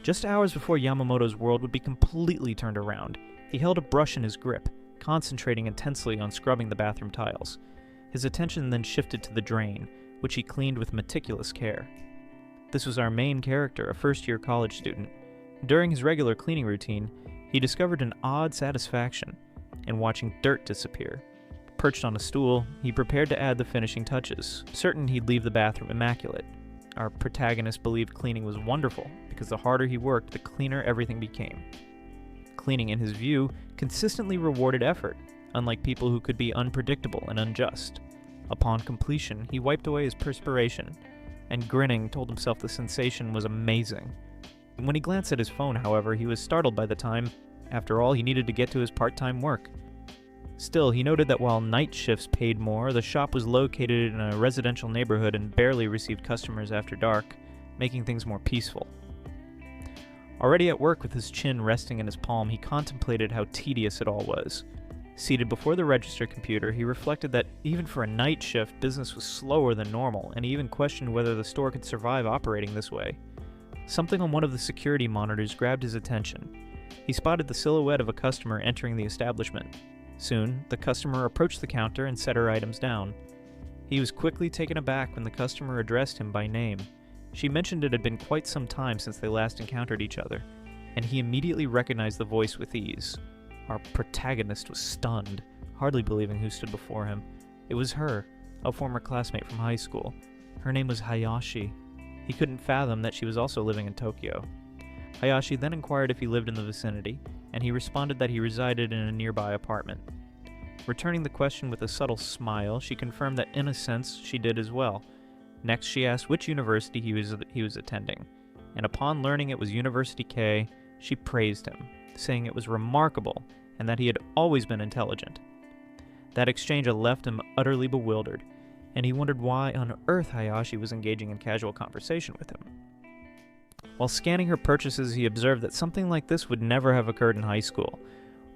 Just hours before Yamamoto's world would be completely turned around, he held a brush in his grip, concentrating intensely on scrubbing the bathroom tiles. His attention then shifted to the drain, which he cleaned with meticulous care. This was our main character, a first-year college student. During his regular cleaning routine, he discovered an odd satisfaction in watching dirt disappear. Perched on a stool, he prepared to add the finishing touches, certain he'd leave the bathroom immaculate. Our protagonist believed cleaning was wonderful, because the harder he worked, the cleaner everything became. Cleaning, in his view, consistently rewarded effort, unlike people who could be unpredictable and unjust. Upon completion, he wiped away his perspiration, and grinning, told himself the sensation was amazing. When he glanced at his phone, however, he was startled by the time. After all, he needed to get to his part-time work. Still, he noted that while night shifts paid more, the shop was located in a residential neighborhood and barely received customers after dark, making things more peaceful. Already at work with his chin resting in his palm, he contemplated how tedious it all was. Seated before the register computer, he reflected that even for a night shift, business was slower than normal, and he even questioned whether the store could survive operating this way. Something on one of the security monitors grabbed his attention. He spotted the silhouette of a customer entering the establishment. Soon, the customer approached the counter and set her items down. He was quickly taken aback when the customer addressed him by name. She mentioned it had been quite some time since they last encountered each other, and he immediately recognized the voice with ease. Our protagonist was stunned, hardly believing who stood before him. It was her, a former classmate from high school. Her name was Hayashi. He couldn't fathom that she was also living in Tokyo. Hayashi then inquired if he lived in the vicinity, and he responded that he resided in a nearby apartment. Returning the question with a subtle smile, she confirmed that in a sense she did as well. Next, she asked which university he was attending, and upon learning it was University K, she praised him, saying it was remarkable and that he had always been intelligent. That exchange had left him utterly bewildered, and he wondered why on earth Hayashi was engaging in casual conversation with him. While scanning her purchases, he observed that something like this would never have occurred in high school.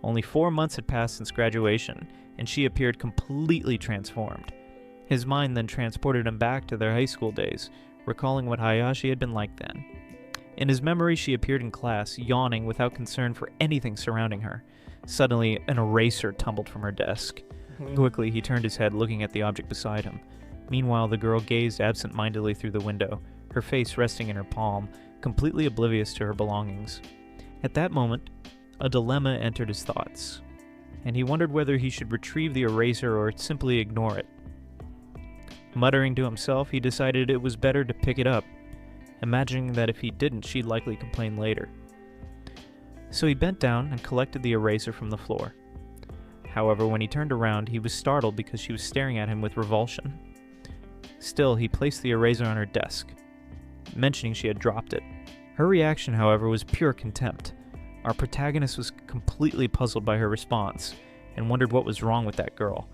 Only 4 months had passed since graduation, and she appeared completely transformed. His mind then transported him back to their high school days, recalling what Hayashi had been like then. In his memory, she appeared in class, yawning without concern for anything surrounding her. Suddenly, an eraser tumbled from her desk. Quickly, he turned his head, looking at the object beside him. Meanwhile, the girl gazed absent-mindedly through the window, her face resting in her palm, completely oblivious to her belongings. At that moment, a dilemma entered his thoughts, and he wondered whether he should retrieve the eraser or simply ignore it. Muttering to himself, he decided it was better to pick it up, imagining that if he didn't, she'd likely complain later. So he bent down and collected the eraser from the floor. However, when he turned around, he was startled because she was staring at him with revulsion. Still, he placed the eraser on her desk, mentioning she had dropped it. Her reaction, however, was pure contempt. Our protagonist was completely puzzled by her response, and wondered what was wrong with that girl.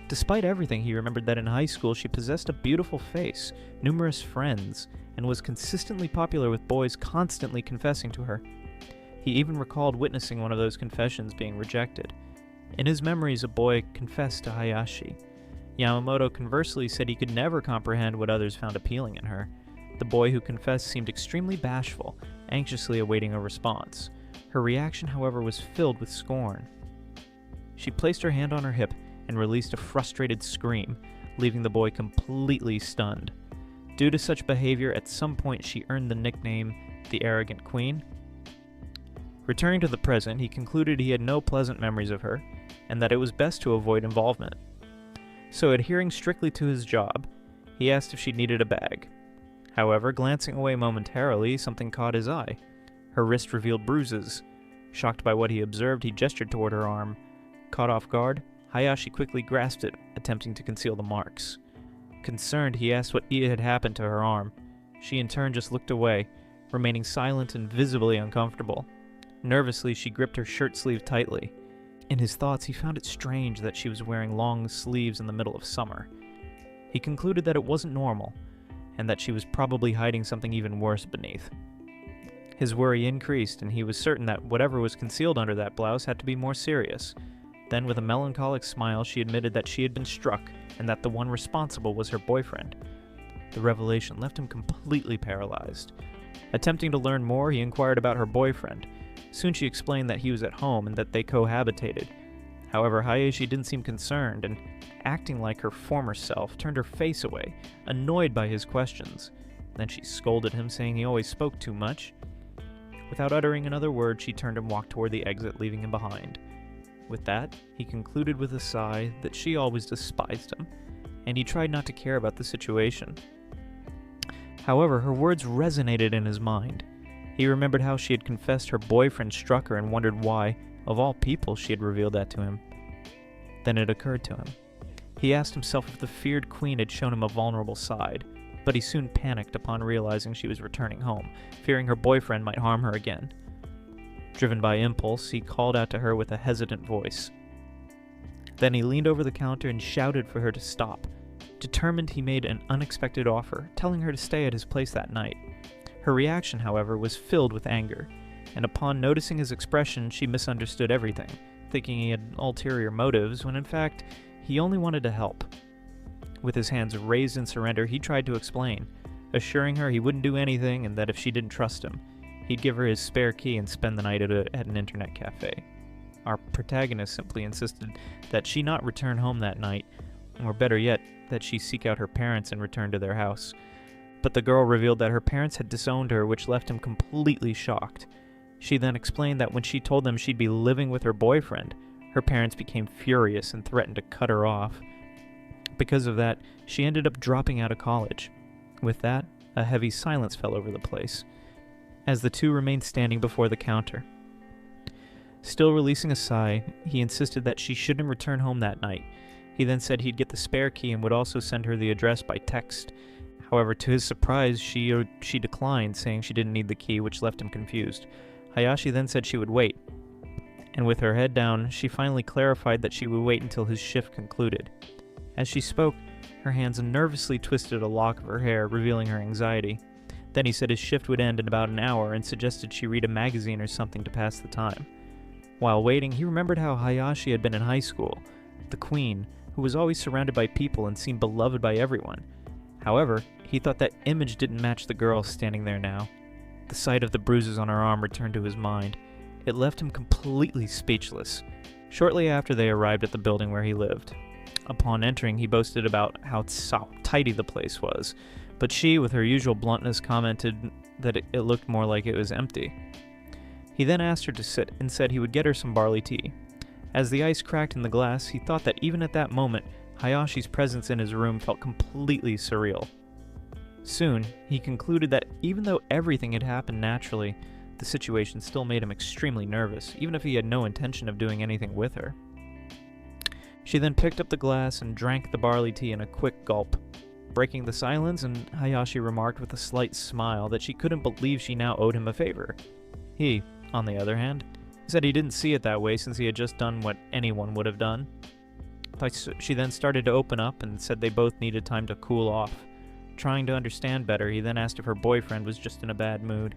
Despite everything, he remembered that in high school she possessed a beautiful face, numerous friends, and was consistently popular with boys constantly confessing to her. He even recalled witnessing one of those confessions being rejected. In his memories, a boy confessed to Hayashi. Yamamoto conversely said he could never comprehend what others found appealing in her. The boy who confessed seemed extremely bashful, anxiously awaiting a response. Her reaction, however, was filled with scorn. She placed her hand on her hip and released a frustrated scream, leaving the boy completely stunned. Due to such behavior, at some point she earned the nickname the Arrogant Queen. Returning to the present, he concluded he had no pleasant memories of her, and that it was best to avoid involvement. So, adhering strictly to his job, he asked if she needed a bag. However, glancing away momentarily, something caught his eye. Her wrist revealed bruises. Shocked by what he observed, he gestured toward her arm. Caught off guard, Hayashi quickly grasped it, attempting to conceal the marks. Concerned, he asked what had happened to her arm. She in turn just looked away, remaining silent and visibly uncomfortable. Nervously, she gripped her shirt sleeve tightly. In his thoughts, he found it strange that she was wearing long sleeves in the middle of summer. He concluded that it wasn't normal, and that she was probably hiding something even worse beneath. His worry increased, and he was certain that whatever was concealed under that blouse had to be more serious. Then, with a melancholic smile, she admitted that she had been struck, and that the one responsible was her boyfriend. The revelation left him completely paralyzed. Attempting to learn more, he inquired about her boyfriend. Soon she explained that he was at home and that they cohabitated. However, Hayashi didn't seem concerned and, acting like her former self, turned her face away, annoyed by his questions. Then she scolded him, saying he always spoke too much. Without uttering another word, she turned and walked toward the exit, leaving him behind. With that, he concluded with a sigh that she always despised him, and he tried not to care about the situation. However, her words resonated in his mind. He remembered how she had confessed her boyfriend struck her and wondered why, of all people, she had revealed that to him. Then it occurred to him. He asked himself if the feared queen had shown him a vulnerable side, but he soon panicked upon realizing she was returning home, fearing her boyfriend might harm her again. Driven by impulse, he called out to her with a hesitant voice. Then he leaned over the counter and shouted for her to stop. Determined, he made an unexpected offer, telling her to stay at his place that night. Her reaction, however, was filled with anger, and upon noticing his expression, she misunderstood everything, thinking he had ulterior motives, when in fact, he only wanted to help. With his hands raised in surrender, he tried to explain, assuring her he wouldn't do anything and that if she didn't trust him, he'd give her his spare key and spend the night at an internet cafe. Our protagonist simply insisted that she not return home that night, or better yet, that she seek out her parents and return to their house. But the girl revealed that her parents had disowned her, which left him completely shocked. She then explained that when she told them she'd be living with her boyfriend, her parents became furious and threatened to cut her off. Because of that, she ended up dropping out of college. With that, a heavy silence fell over the place, as the two remained standing before the counter. Still releasing a sigh, he insisted that she shouldn't return home that night. He then said he'd get the spare key and would also send her the address by text. However, to his surprise, she declined, saying she didn't need the key, which left him confused. Hayashi then said she would wait, and with her head down, she finally clarified that she would wait until his shift concluded. As she spoke, her hands nervously twisted a lock of her hair, revealing her anxiety. Then he said his shift would end in about an hour and suggested she read a magazine or something to pass the time. While waiting, he remembered how Hayashi had been in high school, the queen, who was always surrounded by people and seemed beloved by everyone. However, he thought that image didn't match the girl standing there now. The sight of the bruises on her arm returned to his mind. It left him completely speechless. Shortly after, they arrived at the building where he lived. Upon entering, he boasted about how tidy the place was, but she, with her usual bluntness, commented that it looked more like it was empty. He then asked her to sit and said he would get her some barley tea. As the ice cracked in the glass, he thought that even at that moment, Hayashi's presence in his room felt completely surreal. Soon, he concluded that even though everything had happened naturally, the situation still made him extremely nervous, even if he had no intention of doing anything with her. She then picked up the glass and drank the barley tea in a quick gulp. Breaking the silence, and Hayashi remarked with a slight smile that she couldn't believe she now owed him a favor. He, on the other hand, said he didn't see it that way since he had just done what anyone would have done. She then started to open up and said they both needed time to cool off. Trying to understand better, he then asked if her boyfriend was just in a bad mood.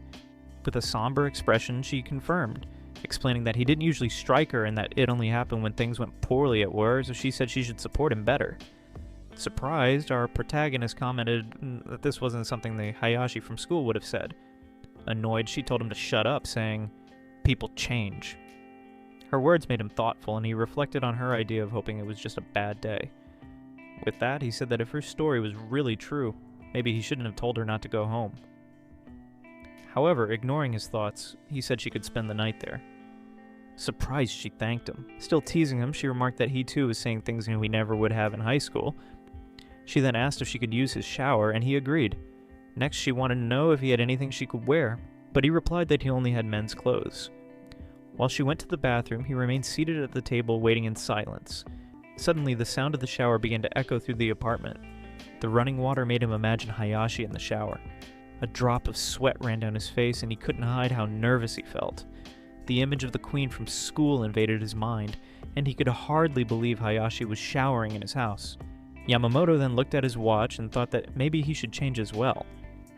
With a somber expression, she confirmed, explaining that he didn't usually strike her and that it only happened when things went poorly at work, so she said she should support him better. Surprised, our protagonist commented that this wasn't something the Hayashi from school would have said. Annoyed, she told him to shut up, saying, "People change." Her words made him thoughtful, and he reflected on her idea of hoping it was just a bad day. With that, he said that if her story was really true, maybe he shouldn't have told her not to go home. However, ignoring his thoughts, he said she could spend the night there. Surprised, she thanked him. Still teasing him, she remarked that he too was saying things he never would have in high school. She then asked if she could use his shower, and he agreed. Next, she wanted to know if he had anything she could wear, but he replied that he only had men's clothes. While she went to the bathroom, he remained seated at the table waiting in silence. Suddenly, the sound of the shower began to echo through the apartment. The running water made him imagine Hayashi in the shower. A drop of sweat ran down his face, and he couldn't hide how nervous he felt. The image of the queen from school invaded his mind, and he could hardly believe Hayashi was showering in his house. Yamamoto then looked at his watch and thought that maybe he should change as well.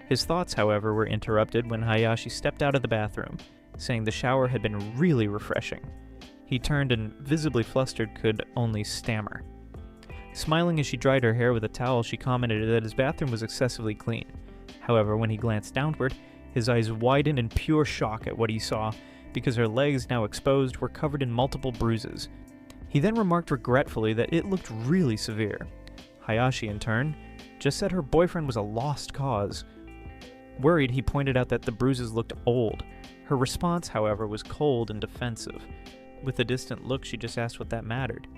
His thoughts, however, were interrupted when Hayashi stepped out of the bathroom, saying the shower had been really refreshing. He turned and, visibly flustered, could only stammer. Smiling as she dried her hair with a towel, she commented that his bathroom was excessively clean. However, when he glanced downward, His eyes widened in pure shock at what he saw, because her legs, now exposed, were covered in multiple bruises. He then remarked regretfully that it looked really severe. Hayashi, in turn, just said her boyfriend was a lost cause. Worried, he pointed out that the bruises looked old. Her response, however, was cold and defensive. With a distant look, she just asked what that mattered.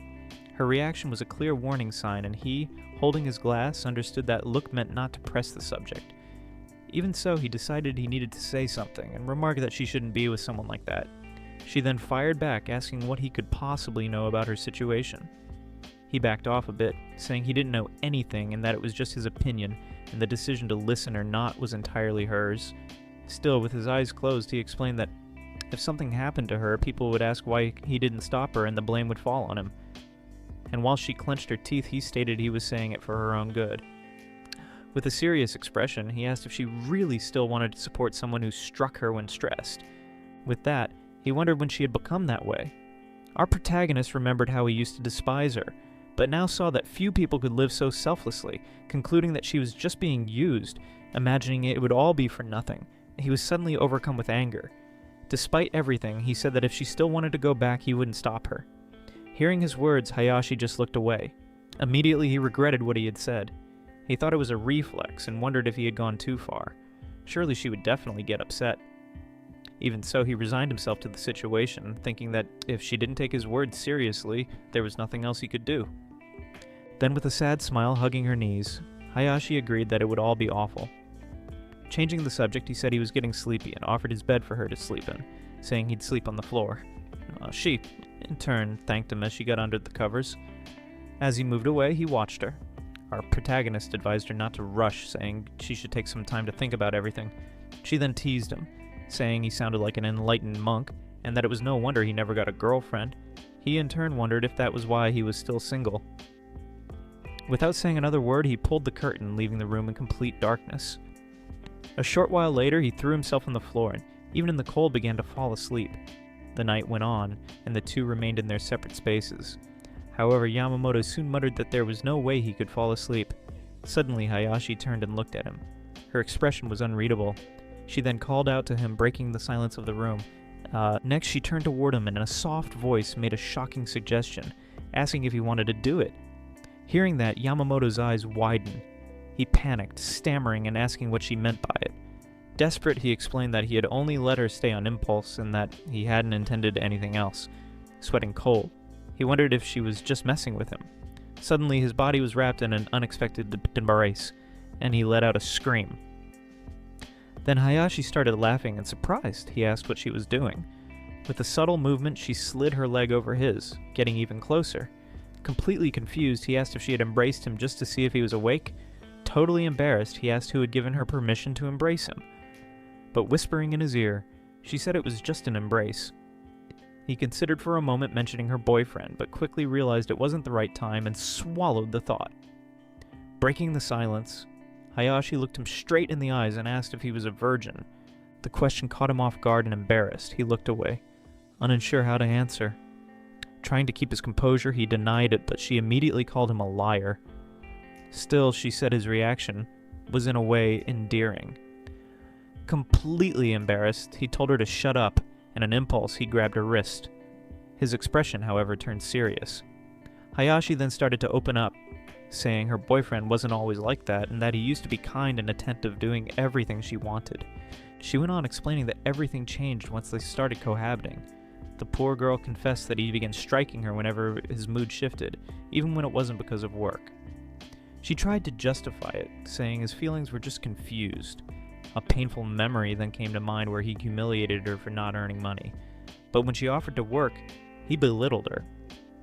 Her reaction was a clear warning sign, and he, holding his glass, understood that look meant not to press the subject. Even so, he decided he needed to say something, and remarked that she shouldn't be with someone like that. She then fired back, asking what he could possibly know about her situation. He backed off a bit, saying he didn't know anything and that it was just his opinion, and the decision to listen or not was entirely hers. Still, with his eyes closed, he explained that if something happened to her, people would ask why he didn't stop her and the blame would fall on him. And while she clenched her teeth, he stated he was saying it for her own good. With a serious expression, he asked if she really still wanted to support someone who struck her when stressed. With that, he wondered when she had become that way. Our protagonist remembered how he used to despise her, but now saw that few people could live so selflessly, concluding that she was just being used, imagining it would all be for nothing. He was suddenly overcome with anger. Despite everything, he said that if she still wanted to go back, he wouldn't stop her. Hearing his words, Hayashi just looked away. Immediately, he regretted what he had said. He thought it was a reflex and wondered if he had gone too far. Surely she would definitely get upset. Even so, he resigned himself to the situation, thinking that if she didn't take his words seriously, there was nothing else he could do. Then, with a sad smile hugging her knees, Hayashi agreed that it would all be awful. Changing the subject, he said he was getting sleepy and offered his bed for her to sleep in, saying he'd sleep on the floor. She, in turn, thanked him as she got under the covers. As he moved away, he watched her. Our protagonist advised her not to rush, saying she should take some time to think about everything. She then teased him, saying he sounded like an enlightened monk, and that it was no wonder he never got a girlfriend. He in turn wondered if that was why he was still single. Without saying another word, he pulled the curtain, leaving the room in complete darkness. A short while later, he threw himself on the floor, and even in the cold began to fall asleep. The night went on, and the two remained in their separate spaces. However, Yamamoto soon muttered that there was no way he could fall asleep. Suddenly, Hayashi turned and looked at him. Her expression was unreadable. She then called out to him, breaking the silence of the room. Next, she turned toward him and in a soft voice made a shocking suggestion, asking if he wanted to do it. Hearing that, Yamamoto's eyes widened. He panicked, stammering and asking what she meant by it. Desperate, he explained that he had only let her stay on impulse and that he hadn't intended anything else. Sweating cold, he wondered if she was just messing with him. Suddenly, his body was wrapped in an unexpected embrace, and he let out a scream. Then Hayashi started laughing and surprised. He asked what she was doing. With a subtle movement, she slid her leg over his, getting even closer. Completely confused, he asked if she had embraced him just to see if he was awake. Totally embarrassed, he asked who had given her permission to embrace him. But whispering in his ear, she said it was just an embrace. He considered for a moment mentioning her boyfriend, but quickly realized it wasn't the right time and swallowed the thought. Breaking the silence, Hayashi looked him straight in the eyes and asked if he was a virgin. The question caught him off guard and embarrassed. He looked away, unsure how to answer. Trying to keep his composure, he denied it, but she immediately called him a liar. Still, she said his reaction was in a way endearing. Completely embarrassed, he told her to shut up. In an impulse, he grabbed her wrist. His expression, however, turned serious. Hayashi then started to open up, saying her boyfriend wasn't always like that and that he used to be kind and attentive, doing everything she wanted. She went on explaining that everything changed once they started cohabiting. The poor girl confessed that he began striking her whenever his mood shifted, even when it wasn't because of work. She tried to justify it, saying his feelings were just confused. A painful memory then came to mind where he humiliated her for not earning money. But when she offered to work, he belittled her,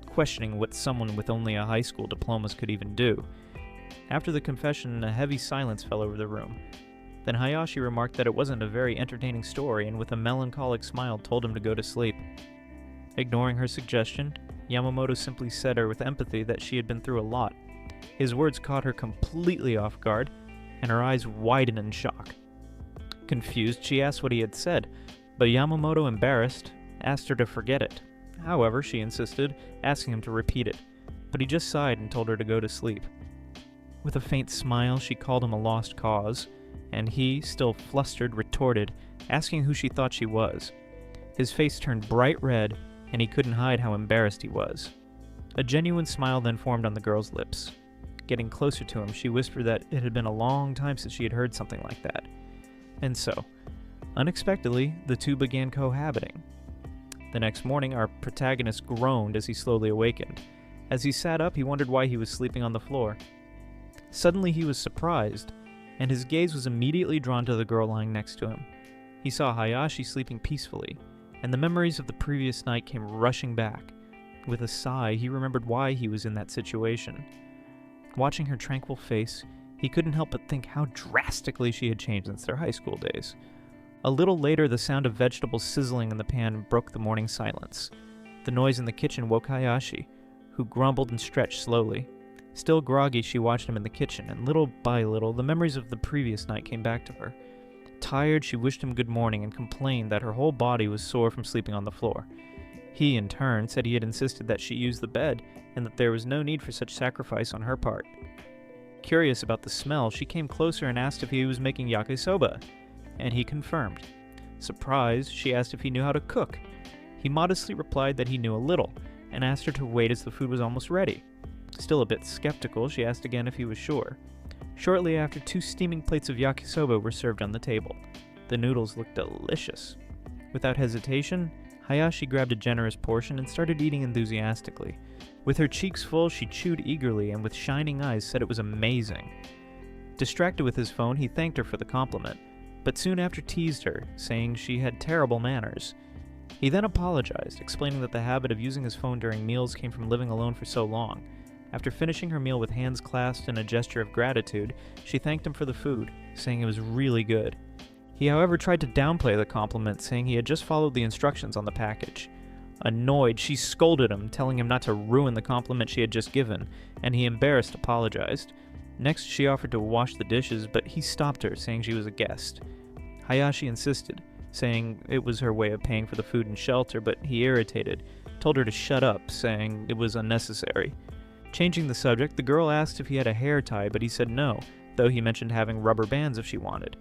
questioning what someone with only a high school diploma could even do. After the confession, a heavy silence fell over the room. Then Hayashi remarked that it wasn't a very entertaining story and with a melancholic smile told him to go to sleep. Ignoring her suggestion, Yamamoto simply said her with empathy that she had been through a lot. His words caught her completely off guard, and her eyes widened in shock. Confused, she asked what he had said, but Yamamoto, embarrassed, asked her to forget it. However, she insisted, asking him to repeat it, but he just sighed and told her to go to sleep. With a faint smile, she called him a lost cause, and he, still flustered, retorted, asking who she thought she was. His face turned bright red, and he couldn't hide how embarrassed he was. A genuine smile then formed on the girl's lips. Getting closer to him, she whispered that it had been a long time since she had heard something like that. And so, unexpectedly, the two began cohabiting. The next morning, our protagonist groaned as he slowly awakened. As he sat up, he wondered why he was sleeping on the floor. Suddenly, he was surprised, and his gaze was immediately drawn to the girl lying next to him. He saw Hayashi sleeping peacefully, and the memories of the previous night came rushing back. With a sigh, he remembered why he was in that situation. Watching her tranquil face, he couldn't help but think how drastically she had changed since their high school days. A little later, the sound of vegetables sizzling in the pan broke the morning silence. The noise in the kitchen woke Hayashi, who grumbled and stretched slowly. Still groggy, she watched him in the kitchen, and little by little, the memories of the previous night came back to her. Tired, she wished him good morning and complained that her whole body was sore from sleeping on the floor. He, in turn, said he had insisted that she use the bed, and that there was no need for such sacrifice on her part. Curious about the smell, she came closer and asked if he was making yakisoba, and he confirmed. Surprised, she asked if he knew how to cook. He modestly replied that he knew a little, and asked her to wait as the food was almost ready. Still a bit skeptical, she asked again if he was sure. Shortly after, 2 steaming plates of yakisoba were served on the table. The noodles looked delicious. Without hesitation, Hayashi grabbed a generous portion and started eating enthusiastically. With her cheeks full, she chewed eagerly and with shining eyes said it was amazing. Distracted with his phone, he thanked her for the compliment, but soon after teased her, saying she had terrible manners. He then apologized, explaining that the habit of using his phone during meals came from living alone for so long. After finishing her meal with hands clasped in a gesture of gratitude, she thanked him for the food, saying it was really good. He, however, tried to downplay the compliment, saying he had just followed the instructions on the package. Annoyed, she scolded him, telling him not to ruin the compliment she had just given, and he, embarrassed, apologized. Next, she offered to wash the dishes, but he stopped her, saying she was a guest. Hayashi insisted, saying it was her way of paying for the food and shelter, but he, irritated, told her to shut up, saying it was unnecessary. Changing the subject, the girl asked if he had a hair tie, but he said no, though he mentioned having rubber bands if she wanted.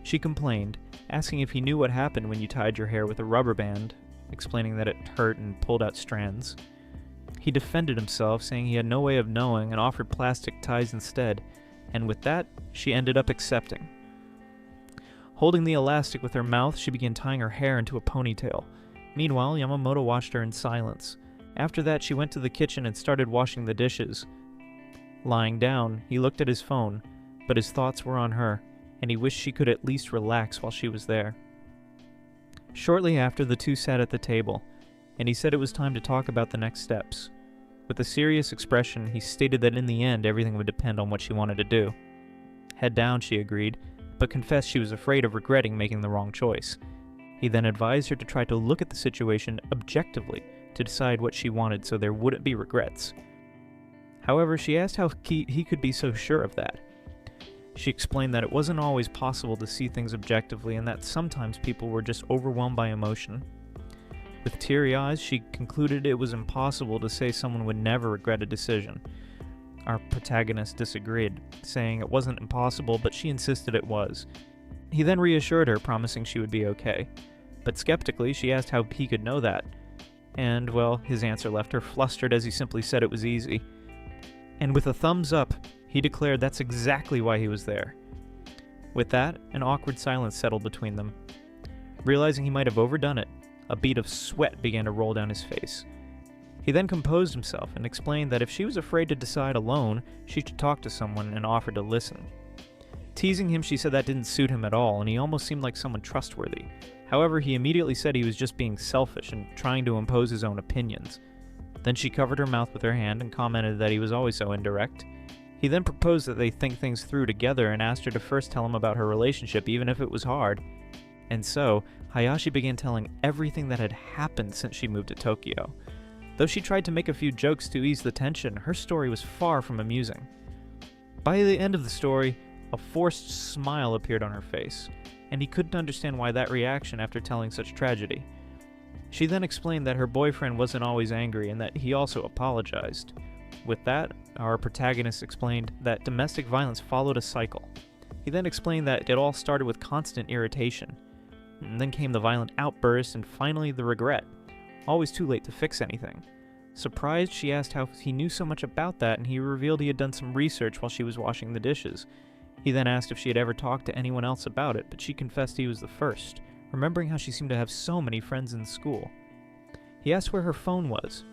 She complained, asking if he knew what happened when you tied your hair with a rubber band, explaining that it hurt and pulled out strands. He defended himself, saying he had no way of knowing and offered plastic ties instead, and with that, she ended up accepting. Holding the elastic with her mouth, she began tying her hair into a ponytail. Meanwhile, Yamamoto watched her in silence. After that, she went to the kitchen and started washing the dishes. Lying down, he looked at his phone, but his thoughts were on her, and he wished she could at least relax while she was there. Shortly after, the two sat at the table, and he said it was time to talk about the next steps. With a serious expression, he stated that in the end, everything would depend on what she wanted to do. Head down, she agreed, but confessed she was afraid of regretting making the wrong choice. He then advised her to try to look at the situation objectively to decide what she wanted so there wouldn't be regrets. However, she asked how he could be so sure of that. She explained that it wasn't always possible to see things objectively and that sometimes people were just overwhelmed by emotion. With teary eyes, she concluded it was impossible to say someone would never regret a decision. Our protagonist disagreed, saying it wasn't impossible, but she insisted it was. He then reassured her, promising she would be okay. But skeptically, she asked how he could know that. And, well, his answer left her flustered as he simply said it was easy. And with a thumbs up, he declared that's exactly why he was there. With that, an awkward silence settled between them. Realizing he might have overdone it, a bead of sweat began to roll down his face. He then composed himself and explained that if she was afraid to decide alone, she should talk to someone and offered to listen. Teasing him, she said that didn't suit him at all, and he almost seemed like someone trustworthy. However, he immediately said he was just being selfish and trying to impose his own opinions. Then she covered her mouth with her hand and commented that he was always so indirect. He then proposed that they think things through together and asked her to first tell him about her relationship, even if it was hard. And so, Hayashi began telling everything that had happened since she moved to Tokyo. Though she tried to make a few jokes to ease the tension, her story was far from amusing. By the end of the story, a forced smile appeared on her face, and he couldn't understand why that reaction after telling such tragedy. She then explained that her boyfriend wasn't always angry and that he also apologized. With that, our protagonist explained that domestic violence followed a cycle. He then explained that it all started with constant irritation, and then came the violent outburst and finally the regret. Always too late to fix anything. Surprised, she asked how he knew so much about that, and he revealed he had done some research while she was washing the dishes. He then asked if she had ever talked to anyone else about it, but she confessed he was the first, remembering how she seemed to have so many friends in school. He asked where her phone was.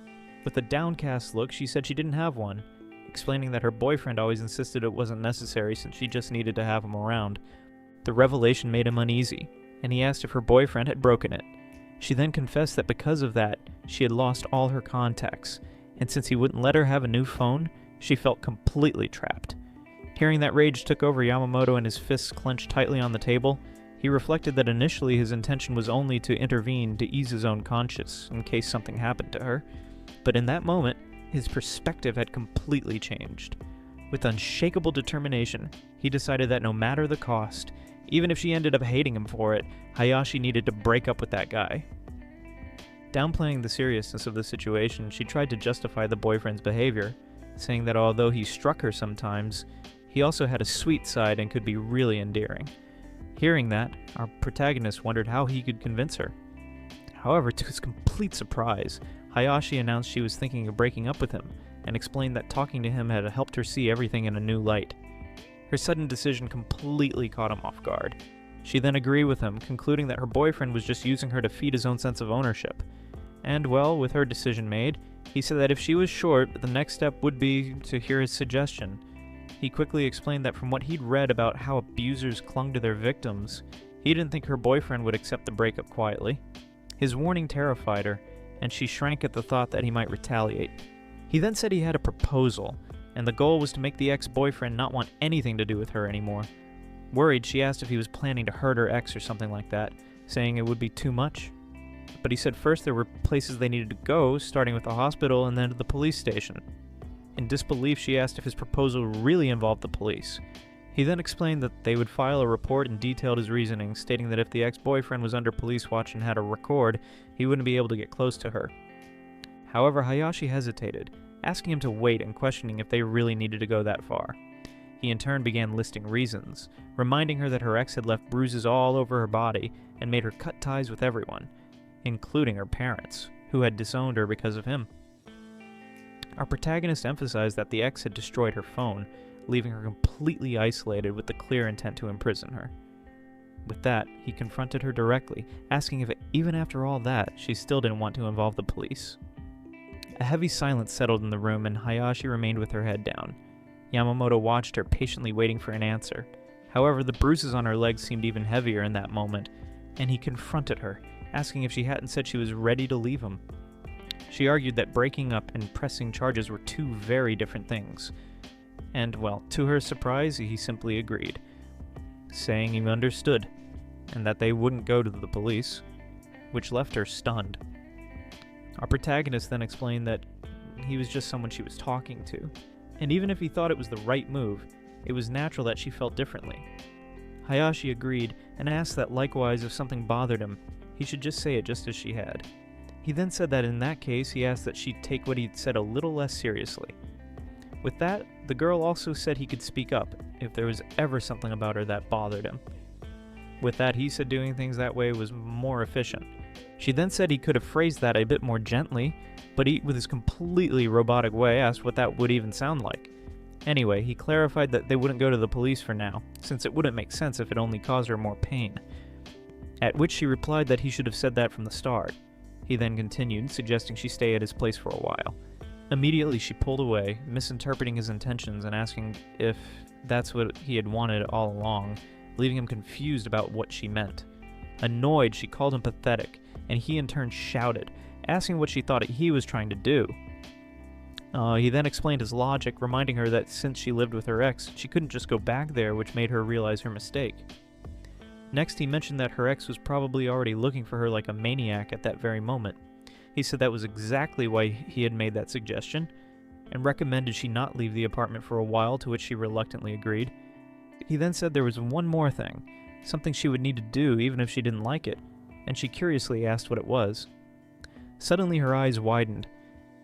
With a downcast look, she said she didn't have one, explaining that her boyfriend always insisted it wasn't necessary since she just needed to have him around. The revelation made him uneasy, and he asked if her boyfriend had broken it. She then confessed that because of that, she had lost all her contacts, and since he wouldn't let her have a new phone, she felt completely trapped. Hearing that rage took over Yamamoto and his fists clenched tightly on the table, he reflected that initially his intention was only to intervene to ease his own conscience in case something happened to her, but in that moment, his perspective had completely changed. With unshakable determination, he decided that no matter the cost, even if she ended up hating him for it, Hayashi needed to break up with that guy. Downplaying the seriousness of the situation, she tried to justify the boyfriend's behavior, saying that although he struck her sometimes, he also had a sweet side and could be really endearing. Hearing that, our protagonist wondered how he could convince her. However, to his complete surprise, Hayashi announced she was thinking of breaking up with him, and explained that talking to him had helped her see everything in a new light. Her sudden decision completely caught him off guard. She then agreed with him, concluding that her boyfriend was just using her to feed his own sense of ownership. And well, with her decision made, he said that if she was short, the next step would be to hear his suggestion. He quickly explained that from what he'd read about how abusers clung to their victims, he didn't think her boyfriend would accept the breakup quietly. His warning terrified her, and she shrank at the thought that he might retaliate. He then said he had a proposal, and the goal was to make the ex-boyfriend not want anything to do with her anymore. Worried, she asked if he was planning to hurt her ex or something like that, saying it would be too much. But he said first there were places they needed to go, starting with the hospital and then to the police station. In disbelief, she asked if his proposal really involved the police. He then explained that they would file a report and detailed his reasoning, stating that if the ex-boyfriend was under police watch and had a record, he wouldn't be able to get close to her. However, Hayashi hesitated, asking him to wait and questioning if they really needed to go that far. He in turn began listing reasons, reminding her that her ex had left bruises all over her body and made her cut ties with everyone, including her parents, who had disowned her because of him. Our protagonist emphasized that the ex had destroyed her phone, leaving her completely isolated with the clear intent to imprison her. With that, he confronted her directly, asking if even after all that, she still didn't want to involve the police. A heavy silence settled in the room and Hayashi remained with her head down. Yamamoto watched her, patiently waiting for an answer. However, the bruises on her legs seemed even heavier in that moment, and he confronted her, asking if she hadn't said she was ready to leave him. She argued that breaking up and pressing charges were two very different things. And, well, to her surprise, he simply agreed, saying he understood, and that they wouldn't go to the police, which left her stunned. Our protagonist then explained that he was just someone she was talking to, and even if he thought it was the right move, it was natural that she felt differently. Hayashi agreed, and asked that likewise if something bothered him, he should just say it just as she had. He then said that in that case, he asked that she take what he'd said a little less seriously. With that, the girl also said he could speak up if there was ever something about her that bothered him. With that, he said doing things that way was more efficient. She then said he could have phrased that a bit more gently, but he, with his completely robotic way, asked what that would even sound like. Anyway, he clarified that they wouldn't go to the police for now, since it wouldn't make sense if it only caused her more pain. At which she replied that he should have said that from the start. He then continued, suggesting she stay at his place for a while. Immediately she pulled away, misinterpreting his intentions and asking if that's what he had wanted all along, leaving him confused about what she meant. Annoyed, she called him pathetic, and he in turn shouted, asking what she thought he was trying to do. He then explained his logic, reminding her that since she lived with her ex, she couldn't just go back there, which made her realize her mistake. Next, he mentioned that her ex was probably already looking for her like a maniac at that very moment. He said that was exactly why he had made that suggestion, and recommended she not leave the apartment for a while, to which she reluctantly agreed. He then said there was one more thing, something she would need to do even if she didn't like it, and she curiously asked what it was. Suddenly her eyes widened.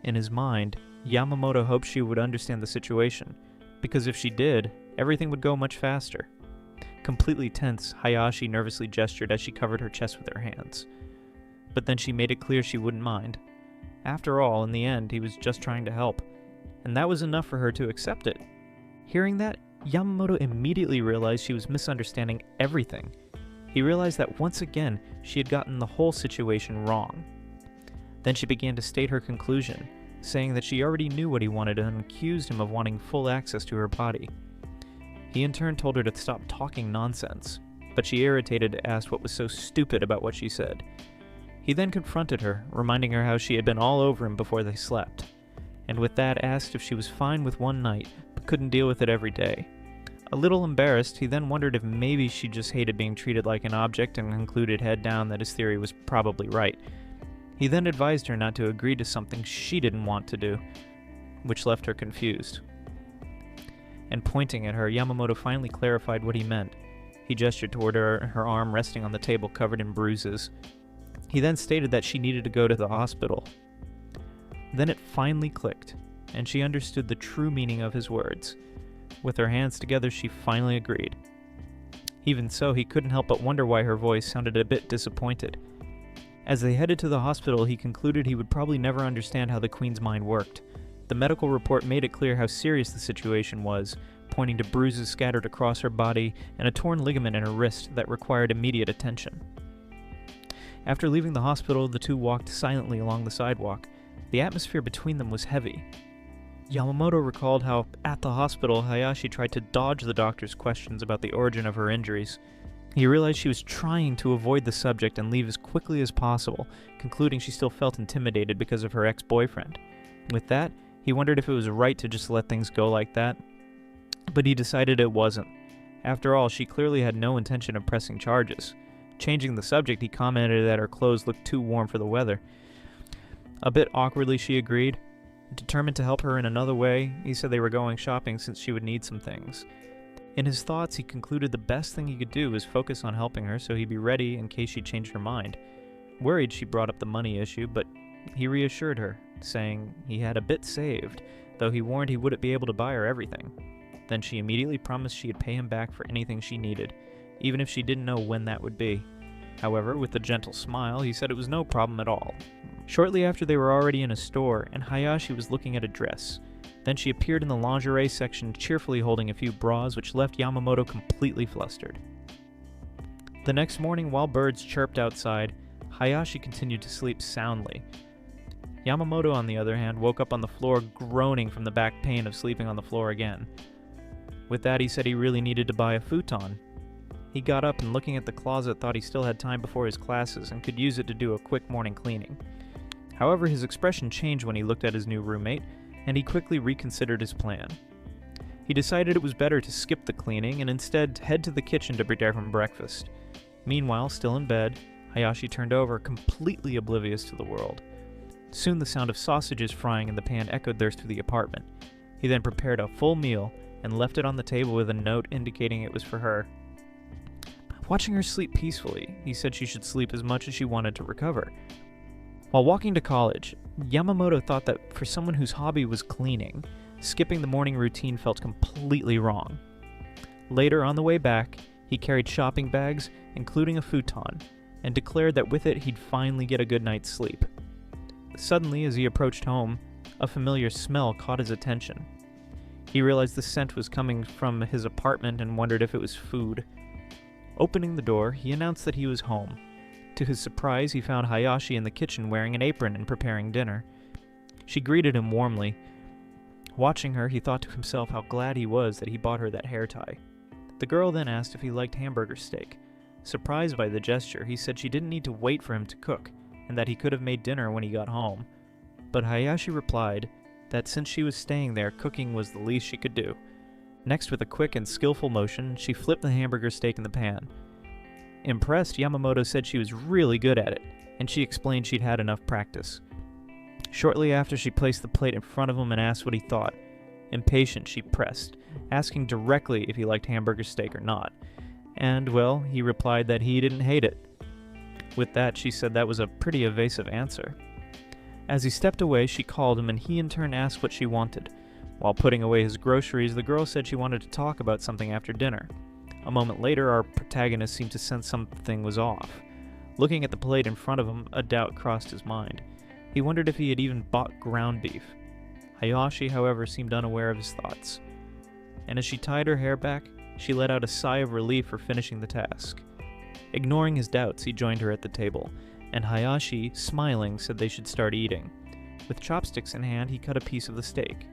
In his mind, Yamamoto hoped she would understand the situation, because if she did, everything would go much faster. Completely tense, Hayashi nervously gestured as she covered her chest with her hands. But then she made it clear she wouldn't mind. After all, in the end, he was just trying to help, and that was enough for her to accept it. Hearing that, Yamamoto immediately realized she was misunderstanding everything. He realized that once again, she had gotten the whole situation wrong. Then she began to state her conclusion, saying that she already knew what he wanted and accused him of wanting full access to her body. He in turn told her to stop talking nonsense, but she, irritated, asked what was so stupid about what she said. He then confronted her, reminding her how she had been all over him before they slept, and with that asked if she was fine with one night, but couldn't deal with it every day. A little embarrassed, he then wondered if maybe she just hated being treated like an object and concluded head down that his theory was probably right. He then advised her not to agree to something she didn't want to do, which left her confused. And pointing at her, Yamamoto finally clarified what he meant. He gestured toward her arm resting on the table covered in bruises. He then stated that she needed to go to the hospital. Then it finally clicked, and she understood the true meaning of his words. With her hands together, she finally agreed. Even so, he couldn't help but wonder why her voice sounded a bit disappointed. As they headed to the hospital, he concluded he would probably never understand how the Queen's mind worked. The medical report made it clear how serious the situation was, pointing to bruises scattered across her body and a torn ligament in her wrist that required immediate attention. After leaving the hospital, the two walked silently along the sidewalk. The atmosphere between them was heavy. Yamamoto recalled how, at the hospital, Hayashi tried to dodge the doctor's questions about the origin of her injuries. He realized she was trying to avoid the subject and leave as quickly as possible, concluding she still felt intimidated because of her ex-boyfriend. With that, he wondered if it was right to just let things go like that, but he decided it wasn't. After all, she clearly had no intention of pressing charges. Changing the subject, he commented that her clothes looked too warm for the weather. A bit awkwardly, she agreed. Determined to help her in another way, he said they were going shopping since she would need some things. In his thoughts, he concluded the best thing he could do was focus on helping her so he'd be ready in case she changed her mind. Worried, she brought up the money issue, but he reassured her, saying he had a bit saved, though he warned he wouldn't be able to buy her everything. Then she immediately promised she'd pay him back for anything she needed, even if she didn't know when that would be. However, with a gentle smile, he said it was no problem at all. Shortly after, they were already in a store, and Hayashi was looking at a dress. Then she appeared in the lingerie section, cheerfully holding a few bras, which left Yamamoto completely flustered. The next morning, while birds chirped outside, Hayashi continued to sleep soundly. Yamamoto, on the other hand, woke up on the floor groaning from the back pain of sleeping on the floor again. With that, he said he really needed to buy a futon. He got up and, looking at the closet, thought he still had time before his classes and could use it to do a quick morning cleaning. However, his expression changed when he looked at his new roommate, and he quickly reconsidered his plan. He decided it was better to skip the cleaning and instead head to the kitchen to prepare him breakfast. Meanwhile, still in bed, Hayashi turned over, completely oblivious to the world. Soon the sound of sausages frying in the pan echoed there through the apartment. He then prepared a full meal and left it on the table with a note indicating it was for her. Watching her sleep peacefully, he said she should sleep as much as she wanted to recover. While walking to college, Yamamoto thought that for someone whose hobby was cleaning, skipping the morning routine felt completely wrong. Later, on the way back, he carried shopping bags, including a futon, and declared that with it he'd finally get a good night's sleep. Suddenly, as he approached home, a familiar smell caught his attention. He realized the scent was coming from his apartment and wondered if it was food. Opening the door, he announced that he was home. To his surprise, he found Hayashi in the kitchen wearing an apron and preparing dinner. She greeted him warmly. Watching her, he thought to himself how glad he was that he bought her that hair tie. The girl then asked if he liked hamburger steak. Surprised by the gesture, he said she didn't need to wait for him to cook, and that he could have made dinner when he got home. But Hayashi replied that since she was staying there, cooking was the least she could do. Next, with a quick and skillful motion, she flipped the hamburger steak in the pan. Impressed, Yamamoto said she was really good at it, and she explained she'd had enough practice. Shortly after, she placed the plate in front of him and asked what he thought. Impatient, she pressed, asking directly if he liked hamburger steak or not. And, well, he replied that he didn't hate it. With that, she said that was a pretty evasive answer. As he stepped away, she called him, and he in turn asked what she wanted. While putting away his groceries, the girl said she wanted to talk about something after dinner. A moment later, our protagonist seemed to sense something was off. Looking at the plate in front of him, a doubt crossed his mind. He wondered if he had even bought ground beef. Hayashi, however, seemed unaware of his thoughts. And as she tied her hair back, she let out a sigh of relief for finishing the task. Ignoring his doubts, he joined her at the table, and Hayashi, smiling, said they should start eating. With chopsticks in hand, he cut a piece of the steak.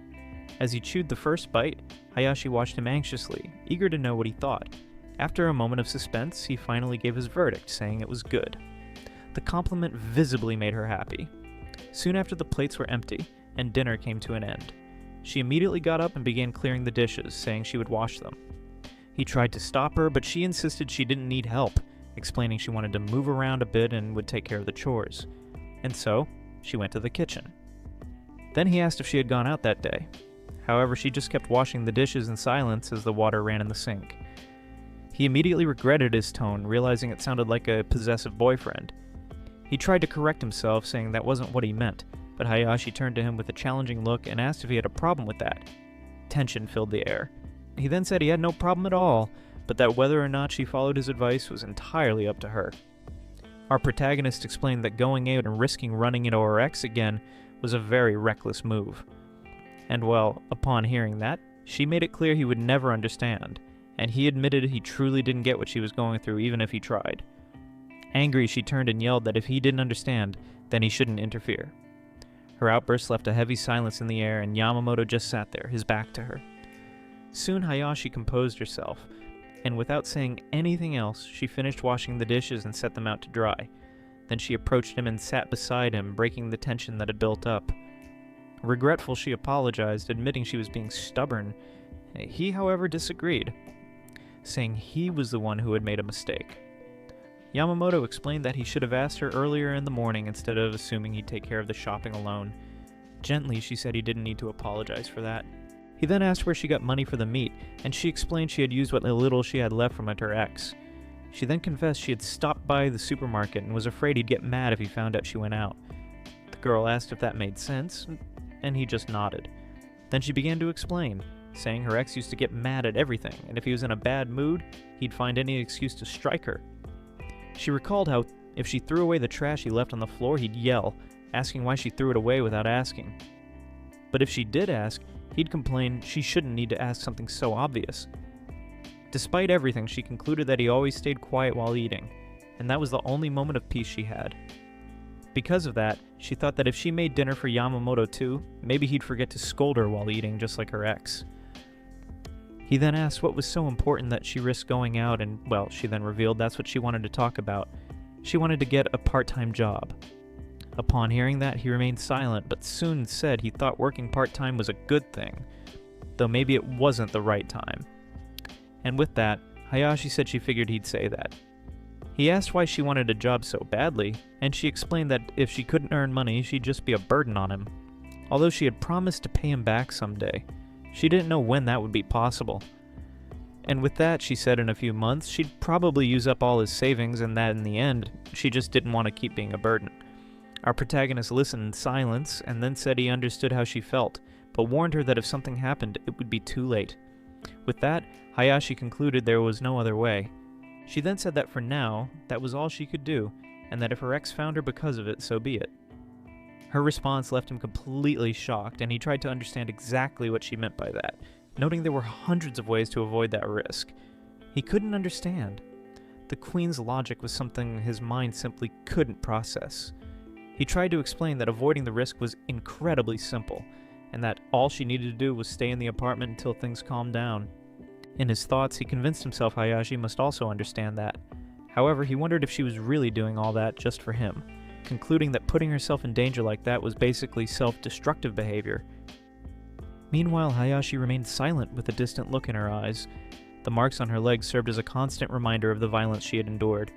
As he chewed the first bite, Hayashi watched him anxiously, eager to know what he thought. After a moment of suspense, he finally gave his verdict, saying it was good. The compliment visibly made her happy. Soon after, the plates were empty, and dinner came to an end. She immediately got up and began clearing the dishes, saying she would wash them. He tried to stop her, but she insisted she didn't need help, explaining she wanted to move around a bit and would take care of the chores. And so, she went to the kitchen. Then he asked if she had gone out that day. However, she just kept washing the dishes in silence as the water ran in the sink. He immediately regretted his tone, realizing it sounded like a possessive boyfriend. He tried to correct himself, saying that wasn't what he meant, but Hayashi turned to him with a challenging look and asked if he had a problem with that. Tension filled the air. He then said he had no problem at all, but that whether or not she followed his advice was entirely up to her. Our protagonist explained that going out and risking running into her ex again was a very reckless move. And well, upon hearing that, she made it clear he would never understand, and he admitted he truly didn't get what she was going through even if he tried. Angry, she turned and yelled that if he didn't understand, then he shouldn't interfere. Her outburst left a heavy silence in the air, and Yamamoto just sat there, his back to her. Soon Hayashi composed herself, and without saying anything else, she finished washing the dishes and set them out to dry. Then she approached him and sat beside him, breaking the tension that had built up. Regretful, she apologized, admitting she was being stubborn. He, however, disagreed, saying he was the one who had made a mistake. Yamamoto explained that he should have asked her earlier in the morning instead of assuming he'd take care of the shopping alone. Gently, she said he didn't need to apologize for that. He then asked where she got money for the meat, and she explained she had used what little she had left from it her ex. She then confessed she had stopped by the supermarket and was afraid he'd get mad if he found out she went out. The girl asked if that made sense, and he just nodded. Then she began to explain, saying her ex used to get mad at everything, and if he was in a bad mood, he'd find any excuse to strike her. She recalled how, if she threw away the trash he left on the floor, he'd yell, asking why she threw it away without asking. But if she did ask, he'd complain she shouldn't need to ask something so obvious. Despite everything, she concluded that he always stayed quiet while eating, and that was the only moment of peace she had. Because of that, she thought that if she made dinner for Yamamoto too, maybe he'd forget to scold her while eating, just like her ex. He then asked what was so important that she risked going out, and, well, she then revealed that's what she wanted to talk about. She wanted to get a part-time job. Upon hearing that, he remained silent, but soon said he thought working part-time was a good thing, though maybe it wasn't the right time. And with that, Hayashi said she figured he'd say that. He asked why she wanted a job so badly, and she explained that if she couldn't earn money, she'd just be a burden on him. Although she had promised to pay him back someday, she didn't know when that would be possible. And with that, she said in a few months, she'd probably use up all his savings and that in the end, she just didn't want to keep being a burden. Our protagonist listened in silence and then said he understood how she felt, but warned her that if something happened, it would be too late. With that, Hayashi concluded there was no other way. She then said that for now, that was all she could do, and that if her ex found her because of it, so be it. Her response left him completely shocked, and he tried to understand exactly what she meant by that, noting there were hundreds of ways to avoid that risk. He couldn't understand. The Queen's logic was something his mind simply couldn't process. He tried to explain that avoiding the risk was incredibly simple, and that all she needed to do was stay in the apartment until things calmed down. In his thoughts, he convinced himself Hayashi must also understand that. However, he wondered if she was really doing all that just for him, concluding that putting herself in danger like that was basically self-destructive behavior. Meanwhile, Hayashi remained silent with a distant look in her eyes. The marks on her legs served as a constant reminder of the violence she had endured.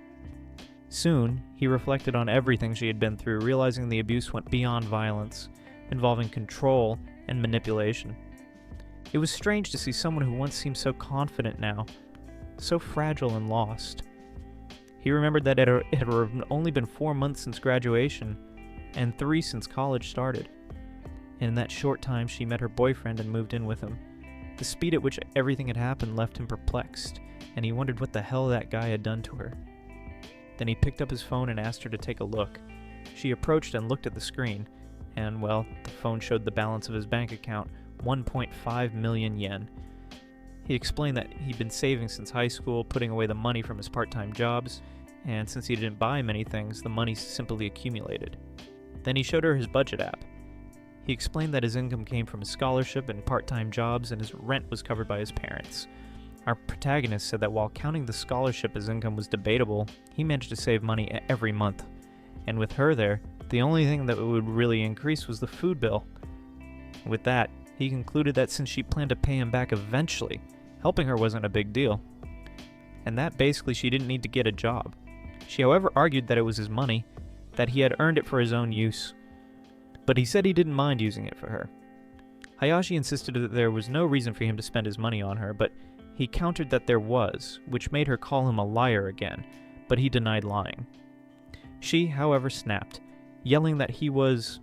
Soon, he reflected on everything she had been through, realizing the abuse went beyond violence, involving control and manipulation. It was strange to see someone who once seemed so confident now, so fragile and lost. He remembered that it had only been 4 months since graduation, and 3 since college started. And in that short time, she met her boyfriend and moved in with him. The speed at which everything had happened left him perplexed, and he wondered what the hell that guy had done to her. Then he picked up his phone and asked her to take a look. She approached and looked at the screen, and, well, the phone showed the balance of his bank account, 1.5 million yen. He explained that he'd been saving since high school, putting away the money from his part-time jobs, and since he didn't buy many things, the money simply accumulated. Then he showed her his budget app. He explained that his income came from his scholarship and part-time jobs, and his rent was covered by his parents. Our protagonist said that while counting the scholarship as income was debatable, he managed to save money every month. And with her there, the only thing that would really increase was the food bill. With that, he concluded that since she planned to pay him back eventually, helping her wasn't a big deal. And that basically she didn't need to get a job. She however argued that it was his money, that he had earned it for his own use. But he said he didn't mind using it for her. Hayashi insisted that there was no reason for him to spend his money on her, but he countered that there was, which made her call him a liar again, but he denied lying. She, however, snapped, yelling that he was...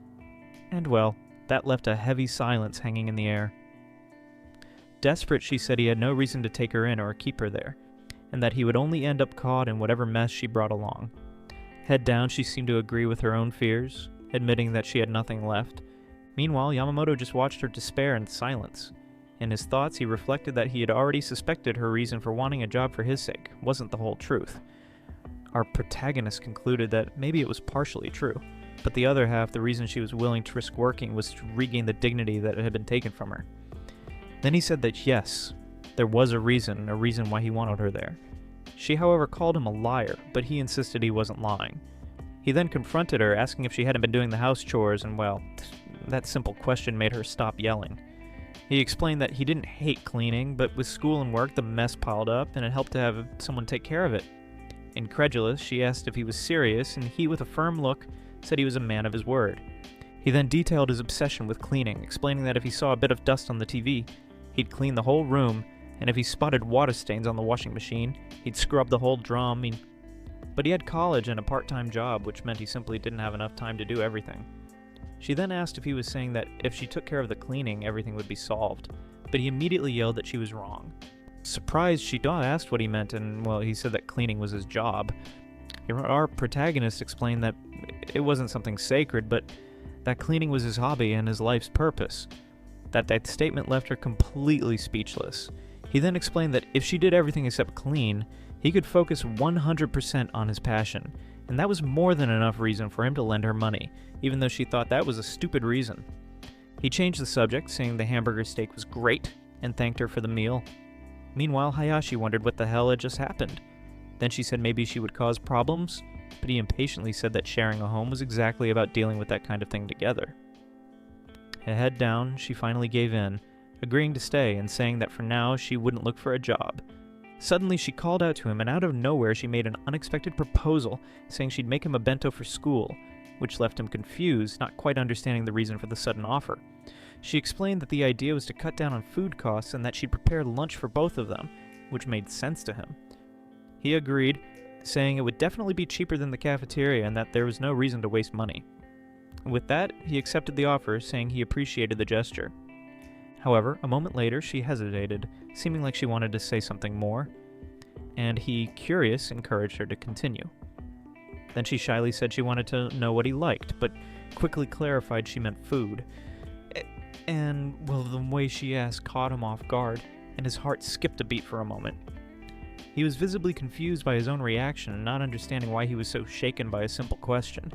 and well, that left a heavy silence hanging in the air. Desperate, she said he had no reason to take her in or keep her there, and that he would only end up caught in whatever mess she brought along. Head down, she seemed to agree with her own fears, admitting that she had nothing left. Meanwhile, Yamamoto just watched her despair in silence. In his thoughts, he reflected that he had already suspected her reason for wanting a job for his sake wasn't the whole truth. Our protagonist concluded that maybe it was partially true, but the other half, the reason she was willing to risk working, was to regain the dignity that had been taken from her. Then he said that yes, there was a reason why he wanted her there. She, however, called him a liar, but he insisted he wasn't lying. He then confronted her, asking if she hadn't been doing the house chores, and well, that simple question made her stop yelling. He explained that he didn't hate cleaning, but with school and work, the mess piled up, and it helped to have someone take care of it. Incredulous, she asked if he was serious, and he, with a firm look, said he was a man of his word. He then detailed his obsession with cleaning, explaining that if he saw a bit of dust on the TV, he'd clean the whole room, and if he spotted water stains on the washing machine, he'd scrub the whole drum. But he had college and a part-time job, which meant he simply didn't have enough time to do everything. She then asked if he was saying that if she took care of the cleaning, everything would be solved, but he immediately yelled that she was wrong. Surprised, she asked what he meant, and, well, he said that cleaning was his job. Our protagonist explained that it wasn't something sacred, but that cleaning was his hobby and his life's purpose. That statement left her completely speechless. He then explained that if she did everything except clean, he could focus 100% on his passion, and that was more than enough reason for him to lend her money, even though she thought that was a stupid reason. He changed the subject, saying the hamburger steak was great, and thanked her for the meal. Meanwhile, Hayashi wondered what the hell had just happened. Then she said maybe she would cause problems, but he impatiently said that sharing a home was exactly about dealing with that kind of thing together. Head down, she finally gave in, agreeing to stay and saying that for now she wouldn't look for a job. Suddenly she called out to him, and out of nowhere she made an unexpected proposal, saying she'd make him a bento for school, which left him confused, not quite understanding the reason for the sudden offer. She explained that the idea was to cut down on food costs and that she'd prepare lunch for both of them, which made sense to him. He agreed, saying it would definitely be cheaper than the cafeteria and that there was no reason to waste money. With that, he accepted the offer, saying he appreciated the gesture. However, a moment later, she hesitated, seeming like she wanted to say something more, and he, curious, encouraged her to continue. Then she shyly said she wanted to know what he liked, but quickly clarified she meant food. And, well, the way she asked caught him off guard, and his heart skipped a beat for a moment. He was visibly confused by his own reaction and not understanding why he was so shaken by a simple question.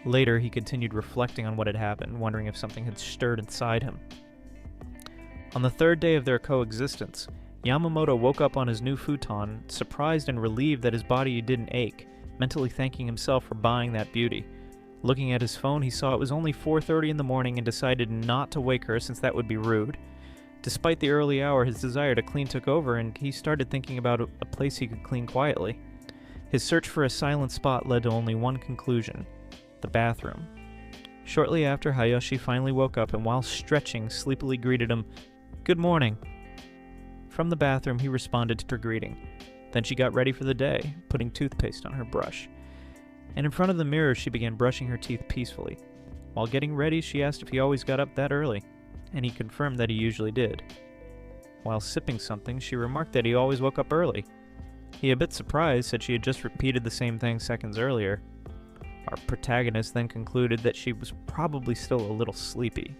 Later, he continued reflecting on what had happened, wondering if something had stirred inside him. On the third day of their coexistence, Yamamoto woke up on his new futon, surprised and relieved that his body didn't ache, mentally thanking himself for buying that beauty. Looking at his phone, he saw it was only 4:30 in the morning and decided not to wake her since that would be rude. Despite the early hour, his desire to clean took over, and he started thinking about a place he could clean quietly. His search for a silent spot led to only one conclusion: the bathroom. Shortly after, Hayashi finally woke up and while stretching, sleepily greeted him, "Good morning." From the bathroom, he responded to her greeting. Then she got ready for the day, putting toothpaste on her brush. And in front of the mirror, she began brushing her teeth peacefully. While getting ready, she asked if he always got up that early, and he confirmed that he usually did. while sipping something, she remarked that he always woke up early. He, a bit surprised, said she had just repeated the same thing seconds earlier. Our protagonist then concluded that she was probably still a little sleepy.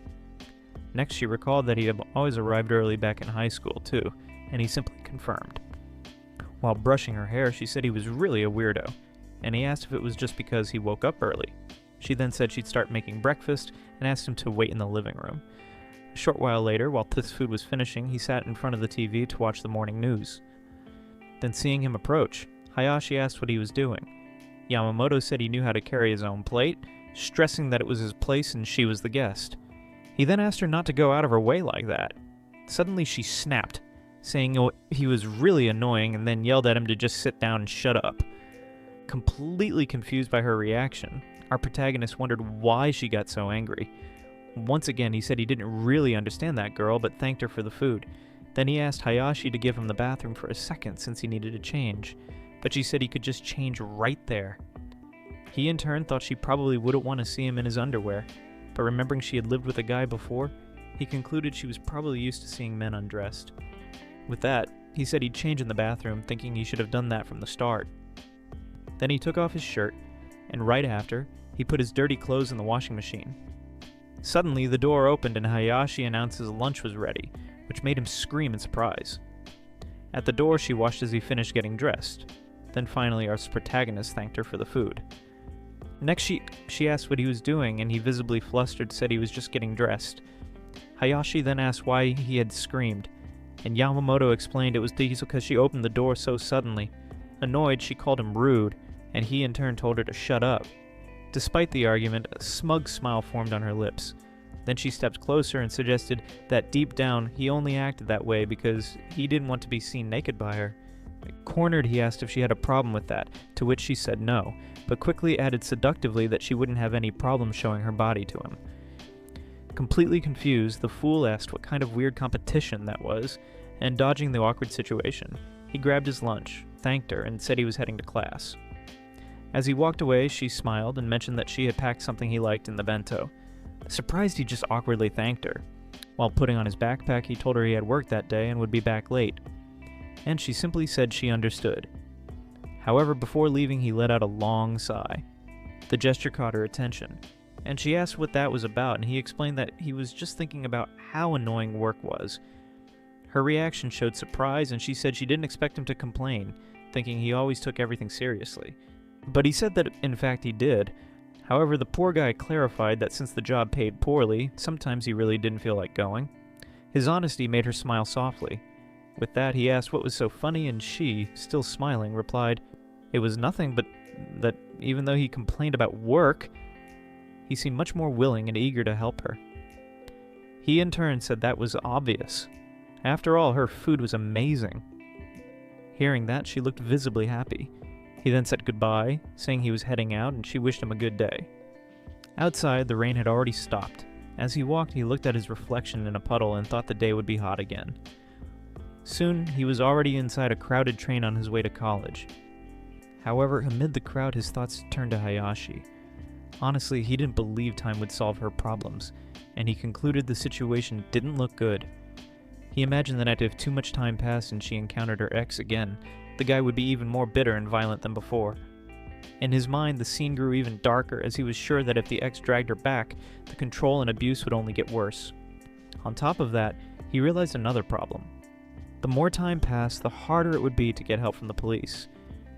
Next, she recalled that he had always arrived early back in high school, too, and he simply confirmed. While brushing her hair, she said he was really a weirdo, and he asked if it was just because he woke up early. She then said she'd start making breakfast and asked him to wait in the living room. A short while later, while this food was finishing, he sat in front of the TV to watch the morning news. Then, seeing him approach, Hayashi asked what he was doing. Yamamoto said he knew how to carry his own plate, stressing that it was his place and she was the guest. He then asked her not to go out of her way like that. Suddenly she snapped, saying he was really annoying, and then yelled at him to just sit down and shut up. Completely confused by her reaction, our protagonist wondered why she got so angry. Once again, he said he didn't really understand that girl, but thanked her for the food. Then he asked Hayashi to give him the bathroom for a second since he needed to change, but she said he could just change right there. He in turn thought she probably wouldn't want to see him in his underwear, but remembering she had lived with a guy before, he concluded she was probably used to seeing men undressed. With that, he said he'd change in the bathroom, thinking he should have done that from the start. Then he took off his shirt, and right after, he put his dirty clothes in the washing machine. Suddenly, the door opened and Hayashi announced his lunch was ready, which made him scream in surprise. At the door, she watched as he finished getting dressed. Then finally, our protagonist thanked her for the food. Next, she asked what he was doing, and he, visibly flustered, said he was just getting dressed. Hayashi then asked why he had screamed, and Yamamoto explained it was because she opened the door so suddenly. Annoyed, she called him rude, and he in turn told her to shut up. Despite the argument, a smug smile formed on her lips. Then she stepped closer and suggested that deep down he only acted that way because he didn't want to be seen naked by her. Cornered, he asked if she had a problem with that, to which she said no, but quickly added seductively that she wouldn't have any problem showing her body to him. Completely confused, the fool asked what kind of weird competition that was, and dodging the awkward situation, he grabbed his lunch, thanked her, and said he was heading to class. As he walked away, she smiled and mentioned that she had packed something he liked in the bento. Surprised, he just awkwardly thanked her. While putting on his backpack, he told her he had work that day and would be back late. And she simply said she understood. However, before leaving, he let out a long sigh. The gesture caught her attention, and she asked what that was about, and he explained that he was just thinking about how annoying work was. Her reaction showed surprise, and she said she didn't expect him to complain, thinking he always took everything seriously. But he said that, in fact, he did. However, the poor guy clarified that since the job paid poorly, sometimes he really didn't feel like going. His honesty made her smile softly. With that, he asked what was so funny, and she, still smiling, replied, it was nothing, but that even though he complained about work, he seemed much more willing and eager to help her. He in turn said that was obvious. After all, her food was amazing. Hearing that, she looked visibly happy. He then said goodbye, saying he was heading out, and she wished him a good day. Outside, the rain had already stopped. As he walked, he looked at his reflection in a puddle and thought the day would be hot again. Soon, he was already inside a crowded train on his way to college. However, amid the crowd, his thoughts turned to Hayashi. Honestly, he didn't believe time would solve her problems, and he concluded the situation didn't look good. He imagined that if too much time passed and she encountered her ex again, the guy would be even more bitter and violent than before. In his mind, the scene grew even darker as he was sure that if the ex dragged her back, the control and abuse would only get worse. On top of that, he realized another problem. The more time passed, the harder it would be to get help from the police.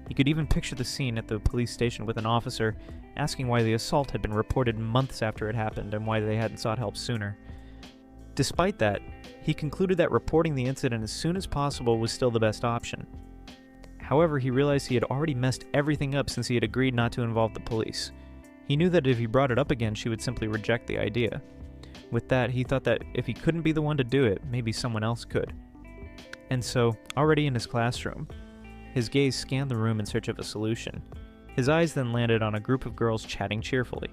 He could even picture the scene at the police station with an officer asking why the assault had been reported months after it happened and why they hadn't sought help sooner. Despite that, he concluded that reporting the incident as soon as possible was still the best option. However, he realized he had already messed everything up since he had agreed not to involve the police. He knew that if he brought it up again, she would simply reject the idea. With that, he thought that if he couldn't be the one to do it, maybe someone else could. And so, already in his classroom, his gaze scanned the room in search of a solution. His eyes then landed on a group of girls chatting cheerfully.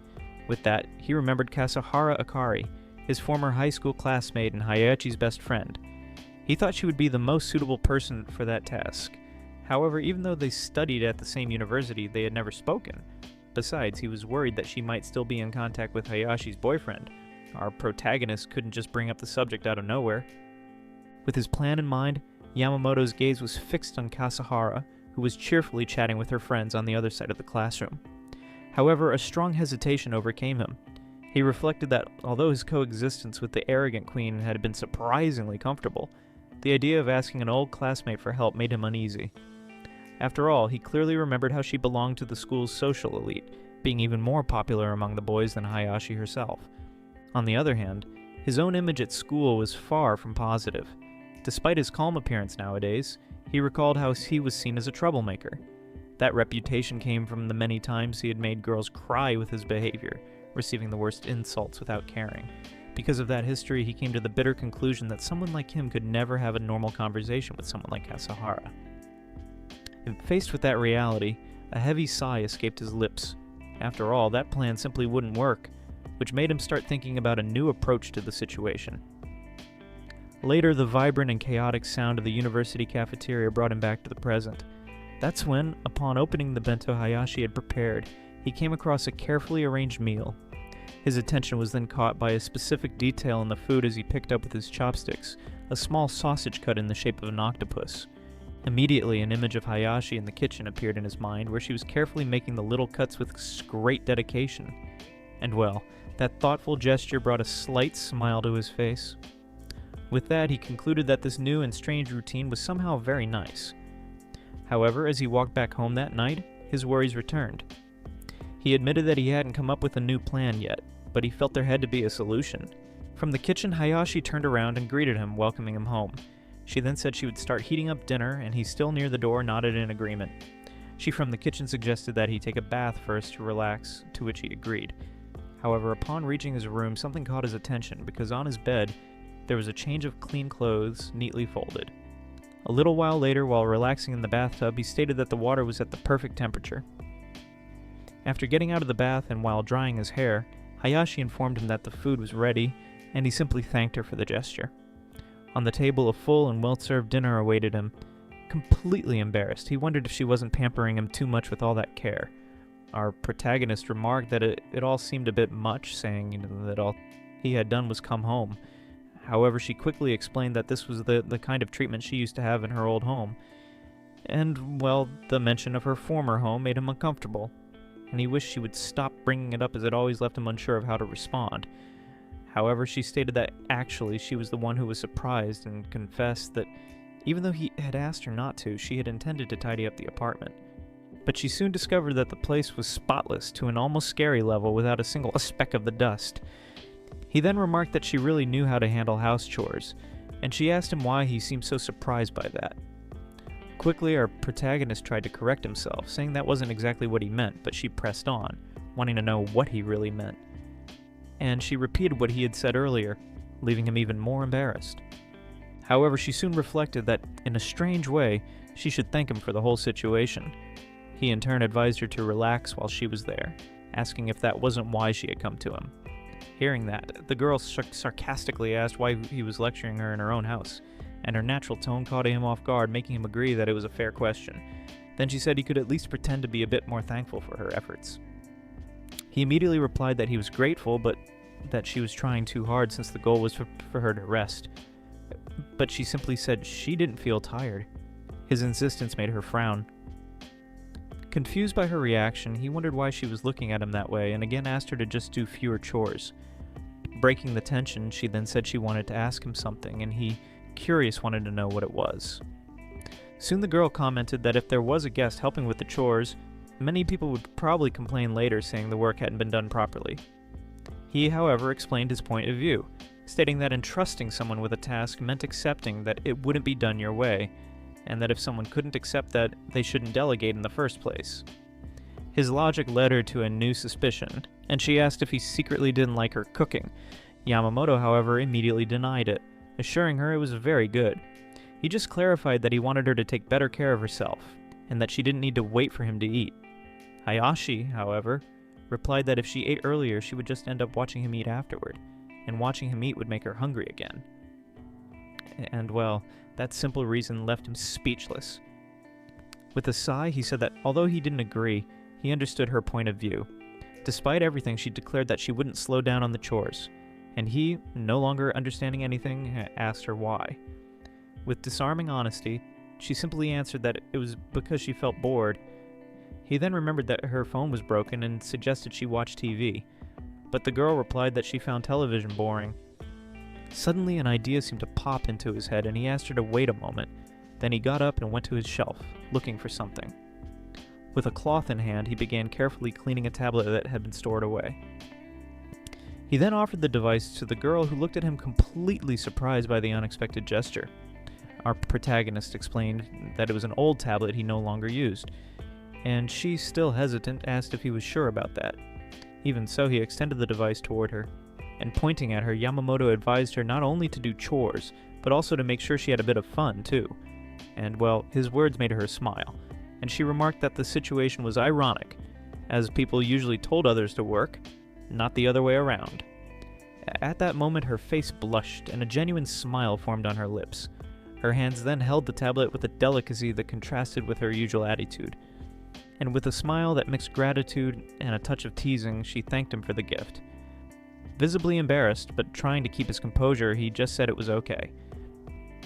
With that, he remembered Kasuhara Akari, his former high school classmate and Hayachi's best friend. He thought she would be the most suitable person for that task. However, even though they studied at the same university, they had never spoken. Besides, he was worried that she might still be in contact with Hayashi's boyfriend. Our protagonist couldn't just bring up the subject out of nowhere. With his plan in mind, Yamamoto's gaze was fixed on Kasahara, who was cheerfully chatting with her friends on the other side of the classroom. However, a strong hesitation overcame him. He reflected that although his coexistence with the arrogant queen had been surprisingly comfortable, the idea of asking an old classmate for help made him uneasy. After all, he clearly remembered how she belonged to the school's social elite, being even more popular among the boys than Hayashi herself. On the other hand, his own image at school was far from positive. Despite his calm appearance nowadays, he recalled how he was seen as a troublemaker. That reputation came from the many times he had made girls cry with his behavior, receiving the worst insults without caring. Because of that history, he came to the bitter conclusion that someone like him could never have a normal conversation with someone like Kasahara. And faced with that reality, a heavy sigh escaped his lips. After all, that plan simply wouldn't work, which made him start thinking about a new approach to the situation. Later, the vibrant and chaotic sound of the university cafeteria brought him back to the present. That's when, upon opening the bento Hayashi had prepared, he came across a carefully arranged meal. His attention was then caught by a specific detail in the food as he picked up with his chopsticks a small sausage cut in the shape of an octopus. Immediately, an image of Hayashi in the kitchen appeared in his mind, where she was carefully making the little cuts with great dedication. And well, that thoughtful gesture brought a slight smile to his face. With that, he concluded that this new and strange routine was somehow very nice. However, as he walked back home that night, his worries returned. He admitted that he hadn't come up with a new plan yet, but he felt there had to be a solution. From the kitchen, Hayashi turned around and greeted him, welcoming him home. She then said she would start heating up dinner, and he, still near the door, nodded in agreement. She from the kitchen suggested that he take a bath first to relax, to which he agreed. However, upon reaching his room, something caught his attention, because on his bed, there was a change of clean clothes, neatly folded. A little while later, while relaxing in the bathtub, he stated that the water was at the perfect temperature. After getting out of the bath and while drying his hair, Hayashi informed him that the food was ready, and he simply thanked her for the gesture. On the table, a full and well-served dinner awaited him. Completely embarrassed, he wondered if she wasn't pampering him too much with all that care. Our protagonist remarked that it all seemed a bit much, saying that all he had done was come home. However, she quickly explained that this was the kind of treatment she used to have in her old home. And, well, the mention of her former home made him uncomfortable, and he wished she would stop bringing it up, as it always left him unsure of how to respond. However, she stated that actually she was the one who was surprised, and confessed that even though he had asked her not to, she had intended to tidy up the apartment. But she soon discovered that the place was spotless to an almost scary level, without a single speck of the dust. He then remarked that she really knew how to handle house chores, and she asked him why he seemed so surprised by that. Quickly, our protagonist tried to correct himself, saying that wasn't exactly what he meant, but she pressed on, wanting to know what he really meant. And she repeated what he had said earlier, leaving him even more embarrassed. However, she soon reflected that, in a strange way, she should thank him for the whole situation. He in turn advised her to relax while she was there, asking if that wasn't why she had come to him. Hearing that, the girl sarcastically asked why he was lecturing her in her own house, and her natural tone caught him off guard, making him agree that it was a fair question. Then she said he could at least pretend to be a bit more thankful for her efforts. He immediately replied that he was grateful, but that she was trying too hard since the goal was for her to rest. But she simply said she didn't feel tired. His insistence made her frown. Confused by her reaction, he wondered why she was looking at him that way, and again asked her to just do fewer chores. Breaking the tension, she then said she wanted to ask him something, and he, curious, wanted to know what it was. Soon the girl commented that if there was a guest helping with the chores, many people would probably complain later, saying the work hadn't been done properly. He, however, explained his point of view, stating that entrusting someone with a task meant accepting that it wouldn't be done your way, and that if someone couldn't accept that, they shouldn't delegate in the first place. His logic led her to a new suspicion, and she asked if he secretly didn't like her cooking. Yamamoto, however, immediately denied it, assuring her it was very good. He just clarified that he wanted her to take better care of herself, and that she didn't need to wait for him to eat. Hayashi, however, replied that if she ate earlier, she would just end up watching him eat afterward, and watching him eat would make her hungry again. And, well, that simple reason left him speechless. With a sigh, he said that although he didn't agree, he understood her point of view. Despite everything, she declared that she wouldn't slow down on the chores, and he, no longer understanding anything, asked her why. With disarming honesty, she simply answered that it was because she felt bored. He then remembered that her phone was broken and suggested she watch TV, but the girl replied that she found television boring. Suddenly, an idea seemed to pop into his head, and he asked her to wait a moment. Then he got up and went to his shelf, looking for something. With a cloth in hand, he began carefully cleaning a tablet that had been stored away. He then offered the device to the girl, who looked at him completely surprised by the unexpected gesture. Our protagonist explained that it was an old tablet he no longer used, and she, still hesitant, asked if he was sure about that. Even so, he extended the device toward her, and pointing at her, Yamamoto advised her not only to do chores, but also to make sure she had a bit of fun, too. And, well, his words made her smile, and she remarked that the situation was ironic, as people usually told others to work, not the other way around. At that moment, her face blushed, and a genuine smile formed on her lips. Her hands then held the tablet with a delicacy that contrasted with her usual attitude. And with a smile that mixed gratitude and a touch of teasing, she thanked him for the gift. Visibly embarrassed, but trying to keep his composure, he just said it was okay.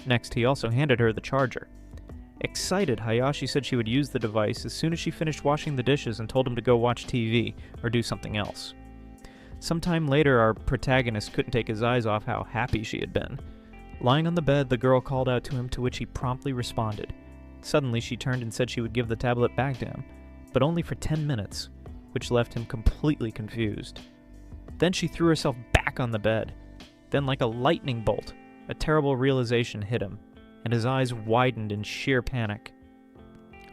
Next, he also handed her the charger. Excited, Hayashi said she would use the device as soon as she finished washing the dishes and told him to go watch TV or do something else. Sometime later, our protagonist couldn't take his eyes off how happy she had been. Lying on the bed, the girl called out to him, to which he promptly responded. Suddenly, she turned and said she would give the tablet back to him, but only for 10 minutes, which left him completely confused. Then she threw herself back on the bed. Then, like a lightning bolt, a terrible realization hit him, and his eyes widened in sheer panic.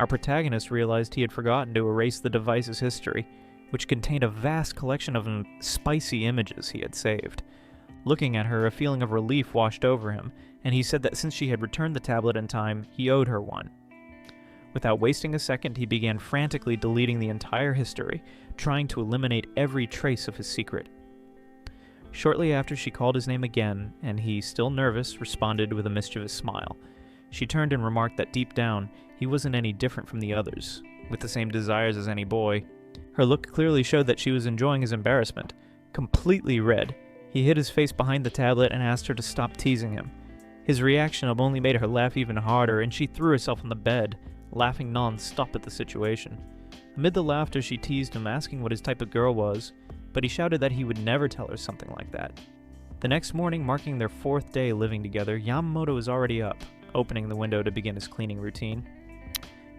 Our protagonist realized he had forgotten to erase the device's history, which contained a vast collection of spicy images he had saved. Looking at her, a feeling of relief washed over him, and he said that since she had returned the tablet in time, he owed her one. Without wasting a second, he began frantically deleting the entire history, trying to eliminate every trace of his secret. Shortly after, she called his name again, and he, still nervous, responded with a mischievous smile. She turned and remarked that deep down, he wasn't any different from the others, with the same desires as any boy. Her look clearly showed that she was enjoying his embarrassment. Completely red, he hid his face behind the tablet and asked her to stop teasing him. His reaction only made her laugh even harder, and she threw herself on the bed, laughing non-stop at the situation. Amid the laughter, she teased him, asking what his type of girl was, but he shouted that he would never tell her something like that. The next morning, marking their 4th day living together, Yamamoto was already up, opening the window to begin his cleaning routine.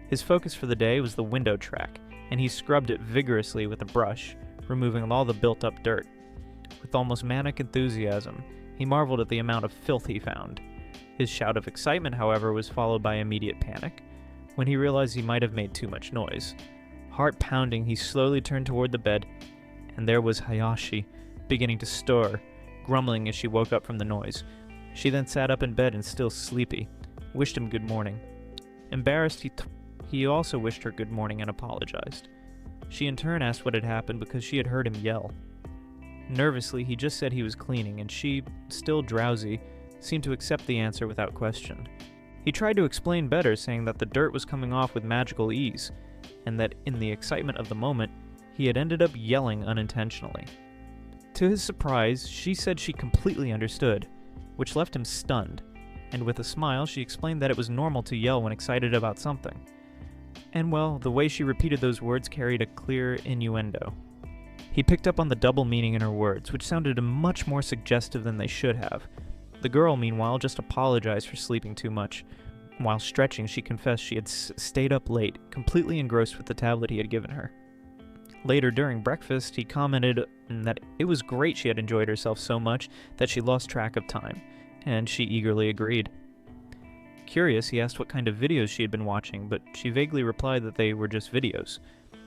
His focus for the day was the window track, and he scrubbed it vigorously with a brush, removing all the built-up dirt. With almost manic enthusiasm, he marveled at the amount of filth he found. His shout of excitement, however, was followed by immediate panic, when he realized he might have made too much noise. Heart pounding, he slowly turned toward the bed, and there was Hayashi, beginning to stir, grumbling as she woke up from the noise. She then sat up in bed and, still sleepy, wished him good morning. Embarrassed, he also wished her good morning and apologized. She in turn asked what had happened because she had heard him yell. Nervously, he just said he was cleaning, and she, still drowsy, seemed to accept the answer without question. He tried to explain better, saying that the dirt was coming off with magical ease, and that in the excitement of the moment, he had ended up yelling unintentionally. To his surprise, she said she completely understood, which left him stunned, and with a smile, she explained that it was normal to yell when excited about something. And well, the way she repeated those words carried a clear innuendo. He picked up on the double meaning in her words, which sounded much more suggestive than they should have. The girl, meanwhile, just apologized for sleeping too much. While stretching, she confessed she had stayed up late, completely engrossed with the tablet he had given her. Later, during breakfast, he commented that it was great she had enjoyed herself so much that she lost track of time, and she eagerly agreed. Curious, he asked what kind of videos she had been watching, but she vaguely replied that they were just videos.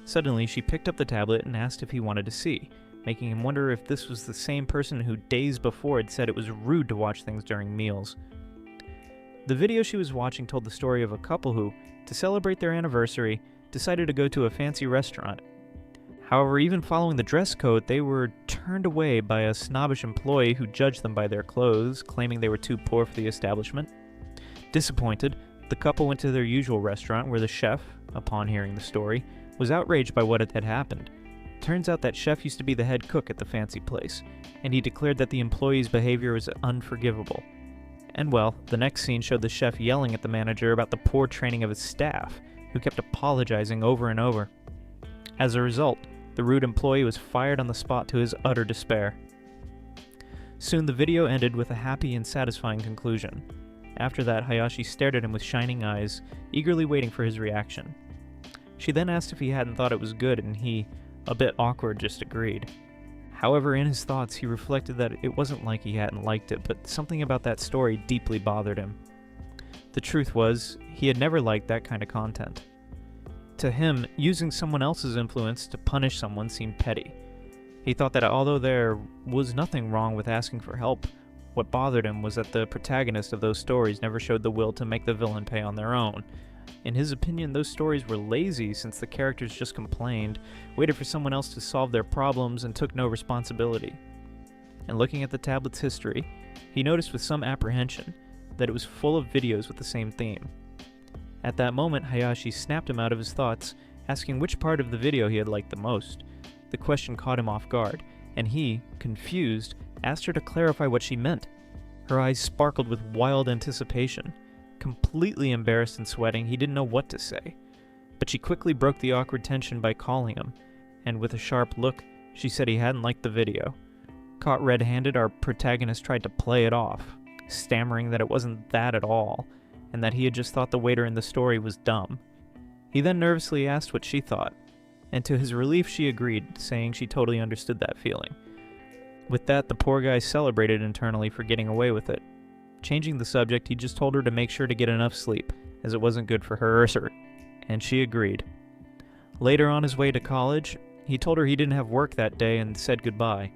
Suddenly, she picked up the tablet and asked if he wanted to see, making him wonder if this was the same person who days before had said it was rude to watch things during meals. The video she was watching told the story of a couple who, to celebrate their anniversary, decided to go to a fancy restaurant. However, even following the dress code, they were turned away by a snobbish employee who judged them by their clothes, claiming they were too poor for the establishment. Disappointed, the couple went to their usual restaurant where the chef, upon hearing the story, was outraged by what had happened. Turns out that chef used to be the head cook at the fancy place, and he declared that the employee's behavior was unforgivable. And well, the next scene showed the chef yelling at the manager about the poor training of his staff, who kept apologizing over and over. As a result, the rude employee was fired on the spot to his utter despair. Soon the video ended with a happy and satisfying conclusion. After that, Hayashi stared at him with shining eyes, eagerly waiting for his reaction. She then asked if he hadn't thought it was good, and he, a bit awkward, just agreed. However, in his thoughts, he reflected that it wasn't like he hadn't liked it, but something about that story deeply bothered him. The truth was, he had never liked that kind of content. To him, using someone else's influence to punish someone seemed petty. He thought that although there was nothing wrong with asking for help, what bothered him was that the protagonists of those stories never showed the will to make the villain pay on their own. In his opinion, those stories were lazy since the characters just complained, waited for someone else to solve their problems, and took no responsibility. And looking at the tablet's history, he noticed with some apprehension that it was full of videos with the same theme. At that moment, Hayashi snapped him out of his thoughts, asking which part of the video he had liked the most. The question caught him off guard, and he, confused, asked her to clarify what she meant. Her eyes sparkled with wild anticipation. Completely embarrassed and sweating, he didn't know what to say. But she quickly broke the awkward tension by calling him, and with a sharp look, she said he hadn't liked the video. Caught red-handed, our protagonist tried to play it off, stammering that it wasn't that at all, and that he had just thought the waiter in the story was dumb. He then nervously asked what she thought, and to his relief she agreed, saying she totally understood that feeling. With that, the poor guy celebrated internally for getting away with it. Changing the subject, he just told her to make sure to get enough sleep, as it wasn't good for her, and she agreed. Later on his way to college, he told her he didn't have work that day and said goodbye.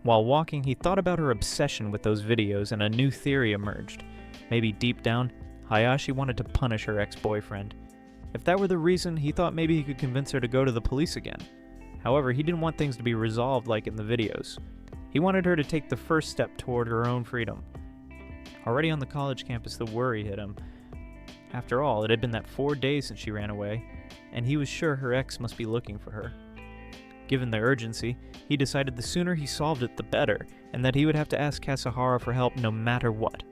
While walking, he thought about her obsession with those videos, and a new theory emerged. Maybe deep down, Hayashi wanted to punish her ex-boyfriend. If that were the reason, he thought maybe he could convince her to go to the police again. However, he didn't want things to be resolved like in the videos. He wanted her to take the first step toward her own freedom. Already on the college campus, the worry hit him. After all, it had been that 4 days since she ran away, and he was sure her ex must be looking for her. Given the urgency, he decided the sooner he solved it, the better, and that he would have to ask Kasahara for help no matter what.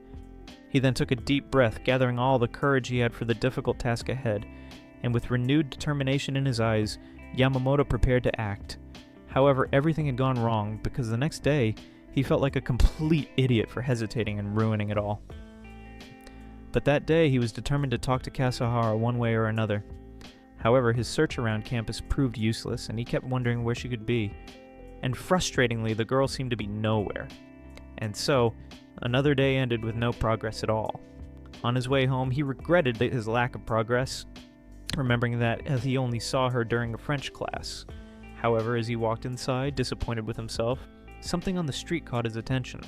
He then took a deep breath, gathering all the courage he had for the difficult task ahead, and with renewed determination in his eyes, Yamamoto prepared to act. However, everything had gone wrong, because the next day, he felt like a complete idiot for hesitating and ruining it all. But that day, he was determined to talk to Kasahara one way or another. However, his search around campus proved useless, and he kept wondering where she could be. And frustratingly, the girl seemed to be nowhere. And so, another day ended with no progress at all. On his way home, he regretted his lack of progress, remembering that he only saw her during a French class. However, as he walked inside, disappointed with himself, something on the street caught his attention.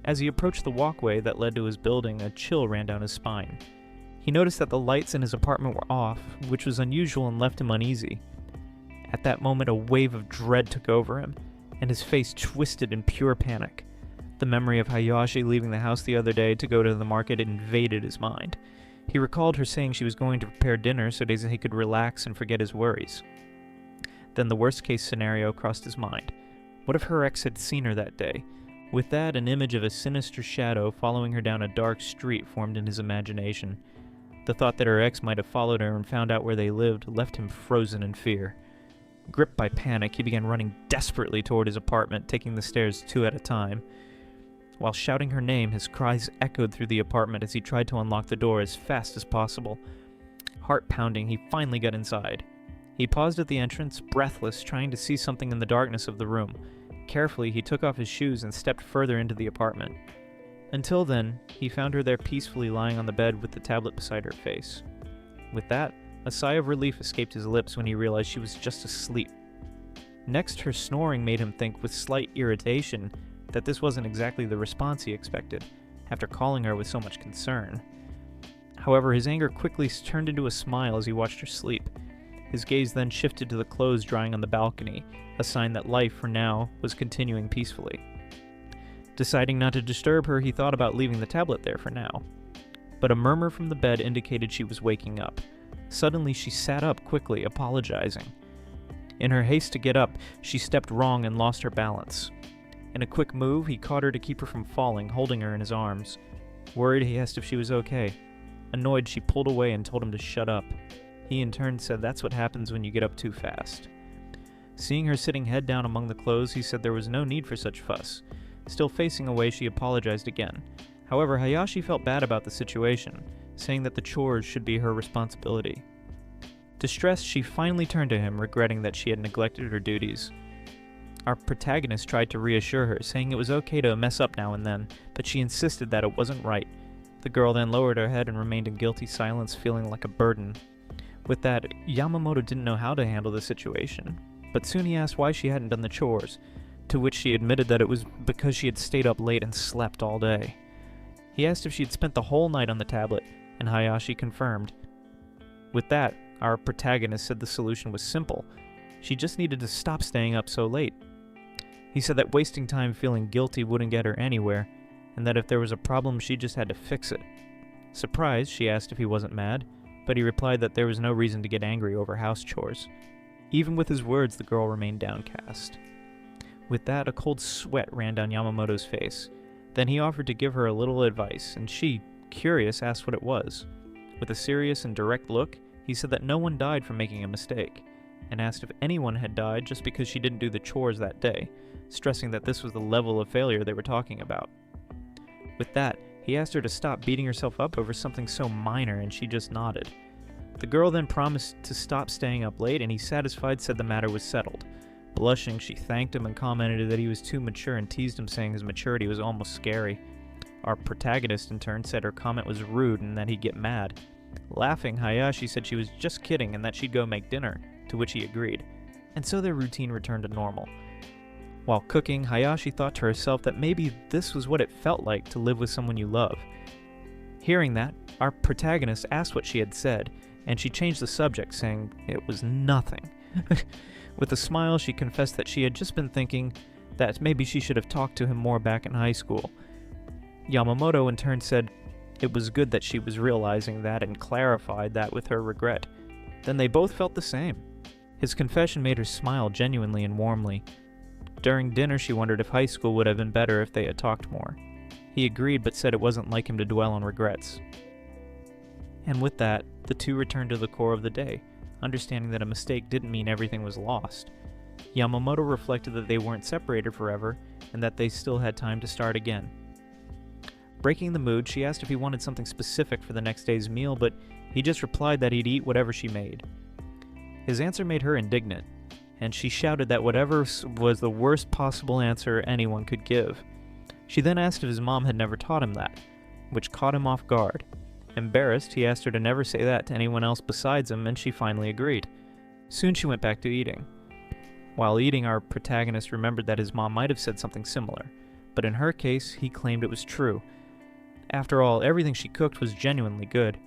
As he approached the walkway that led to his building, a chill ran down his spine. He noticed that the lights in his apartment were off, which was unusual and left him uneasy. At that moment, a wave of dread took over him, and his face twisted in pure panic. The memory of Hayashi leaving the house the other day to go to the market invaded his mind. He recalled her saying she was going to prepare dinner so that he could relax and forget his worries. Then the worst-case scenario crossed his mind. What if her ex had seen her that day? With that, an image of a sinister shadow following her down a dark street formed in his imagination. The thought that her ex might have followed her and found out where they lived left him frozen in fear. Gripped by panic, he began running desperately toward his apartment, taking the stairs 2 at a time. While shouting her name, his cries echoed through the apartment as he tried to unlock the door as fast as possible. Heart pounding, he finally got inside. He paused at the entrance, breathless, trying to see something in the darkness of the room. Carefully, he took off his shoes and stepped further into the apartment. Until then, he found her there peacefully lying on the bed with the tablet beside her face. With that, a sigh of relief escaped his lips when he realized she was just asleep. Next, her snoring made him think with slight irritation that this wasn't exactly the response he expected, after calling her with so much concern. However, his anger quickly turned into a smile as he watched her sleep. His gaze then shifted to the clothes drying on the balcony, a sign that life, for now, was continuing peacefully. Deciding not to disturb her, he thought about leaving the tablet there for now. But a murmur from the bed indicated she was waking up. Suddenly, she sat up quickly, apologizing. In her haste to get up, she stepped wrong and lost her balance. In a quick move, he caught her to keep her from falling, holding her in his arms. Worried, he asked if she was okay. Annoyed, she pulled away and told him to shut up. He in turn said that's what happens when you get up too fast. Seeing her sitting head down among the clothes, he said there was no need for such fuss. Still facing away, she apologized again. However, Hayashi felt bad about the situation, saying that the chores should be her responsibility. Distressed, she finally turned to him, regretting that she had neglected her duties. Our protagonist tried to reassure her, saying it was okay to mess up now and then, but she insisted that it wasn't right. The girl then lowered her head and remained in guilty silence, feeling like a burden. With that, Yamamoto didn't know how to handle the situation, but soon he asked why she hadn't done the chores, to which she admitted that it was because she had stayed up late and slept all day. He asked if she had spent the whole night on the tablet, and Hayashi confirmed. With that, our protagonist said the solution was simple. She just needed to stop staying up so late. He said that wasting time feeling guilty wouldn't get her anywhere, and that if there was a problem she just had to fix it. Surprised, she asked if he wasn't mad, but he replied that there was no reason to get angry over house chores. Even with his words, the girl remained downcast. With that, a cold sweat ran down Yamamoto's face. Then he offered to give her a little advice, and she, curious, asked what it was. With a serious and direct look, he said that no one died from making a mistake, and asked if anyone had died just because she didn't do the chores that day, stressing that this was the level of failure they were talking about. With that, he asked her to stop beating herself up over something so minor, and she just nodded. The girl then promised to stop staying up late, and he, satisfied, said the matter was settled. Blushing, she thanked him and commented that he was too mature and teased him, saying his maturity was almost scary. Our protagonist, in turn, said her comment was rude and that he'd get mad. Laughing, Hayashi said she was just kidding and that she'd go make dinner, to which he agreed. And so their routine returned to normal. While cooking, Hayashi thought to herself that maybe this was what it felt like to live with someone you love. Hearing that, our protagonist asked what she had said, and she changed the subject, saying it was nothing. With a smile, she confessed that she had just been thinking that maybe she should have talked to him more back in high school. Yamamoto in turn said it was good that she was realizing that and clarified that with her regret. Then they both felt the same. His confession made her smile genuinely and warmly. During dinner, she wondered if high school would have been better if they had talked more. He agreed, but said it wasn't like him to dwell on regrets. And with that, the two returned to the core of the day, understanding that a mistake didn't mean everything was lost. Yamamoto reflected that they weren't separated forever, and that they still had time to start again. Breaking the mood, she asked if he wanted something specific for the next day's meal, but he just replied that he'd eat whatever she made. His answer made her indignant, and she shouted that whatever was the worst possible answer anyone could give. She then asked if his mom had never taught him that, which caught him off guard. Embarrassed, he asked her to never say that to anyone else besides him, and she finally agreed. Soon she went back to eating. While eating, our protagonist remembered that his mom might have said something similar, but in her case, he claimed it was true. After all, everything she cooked was genuinely good,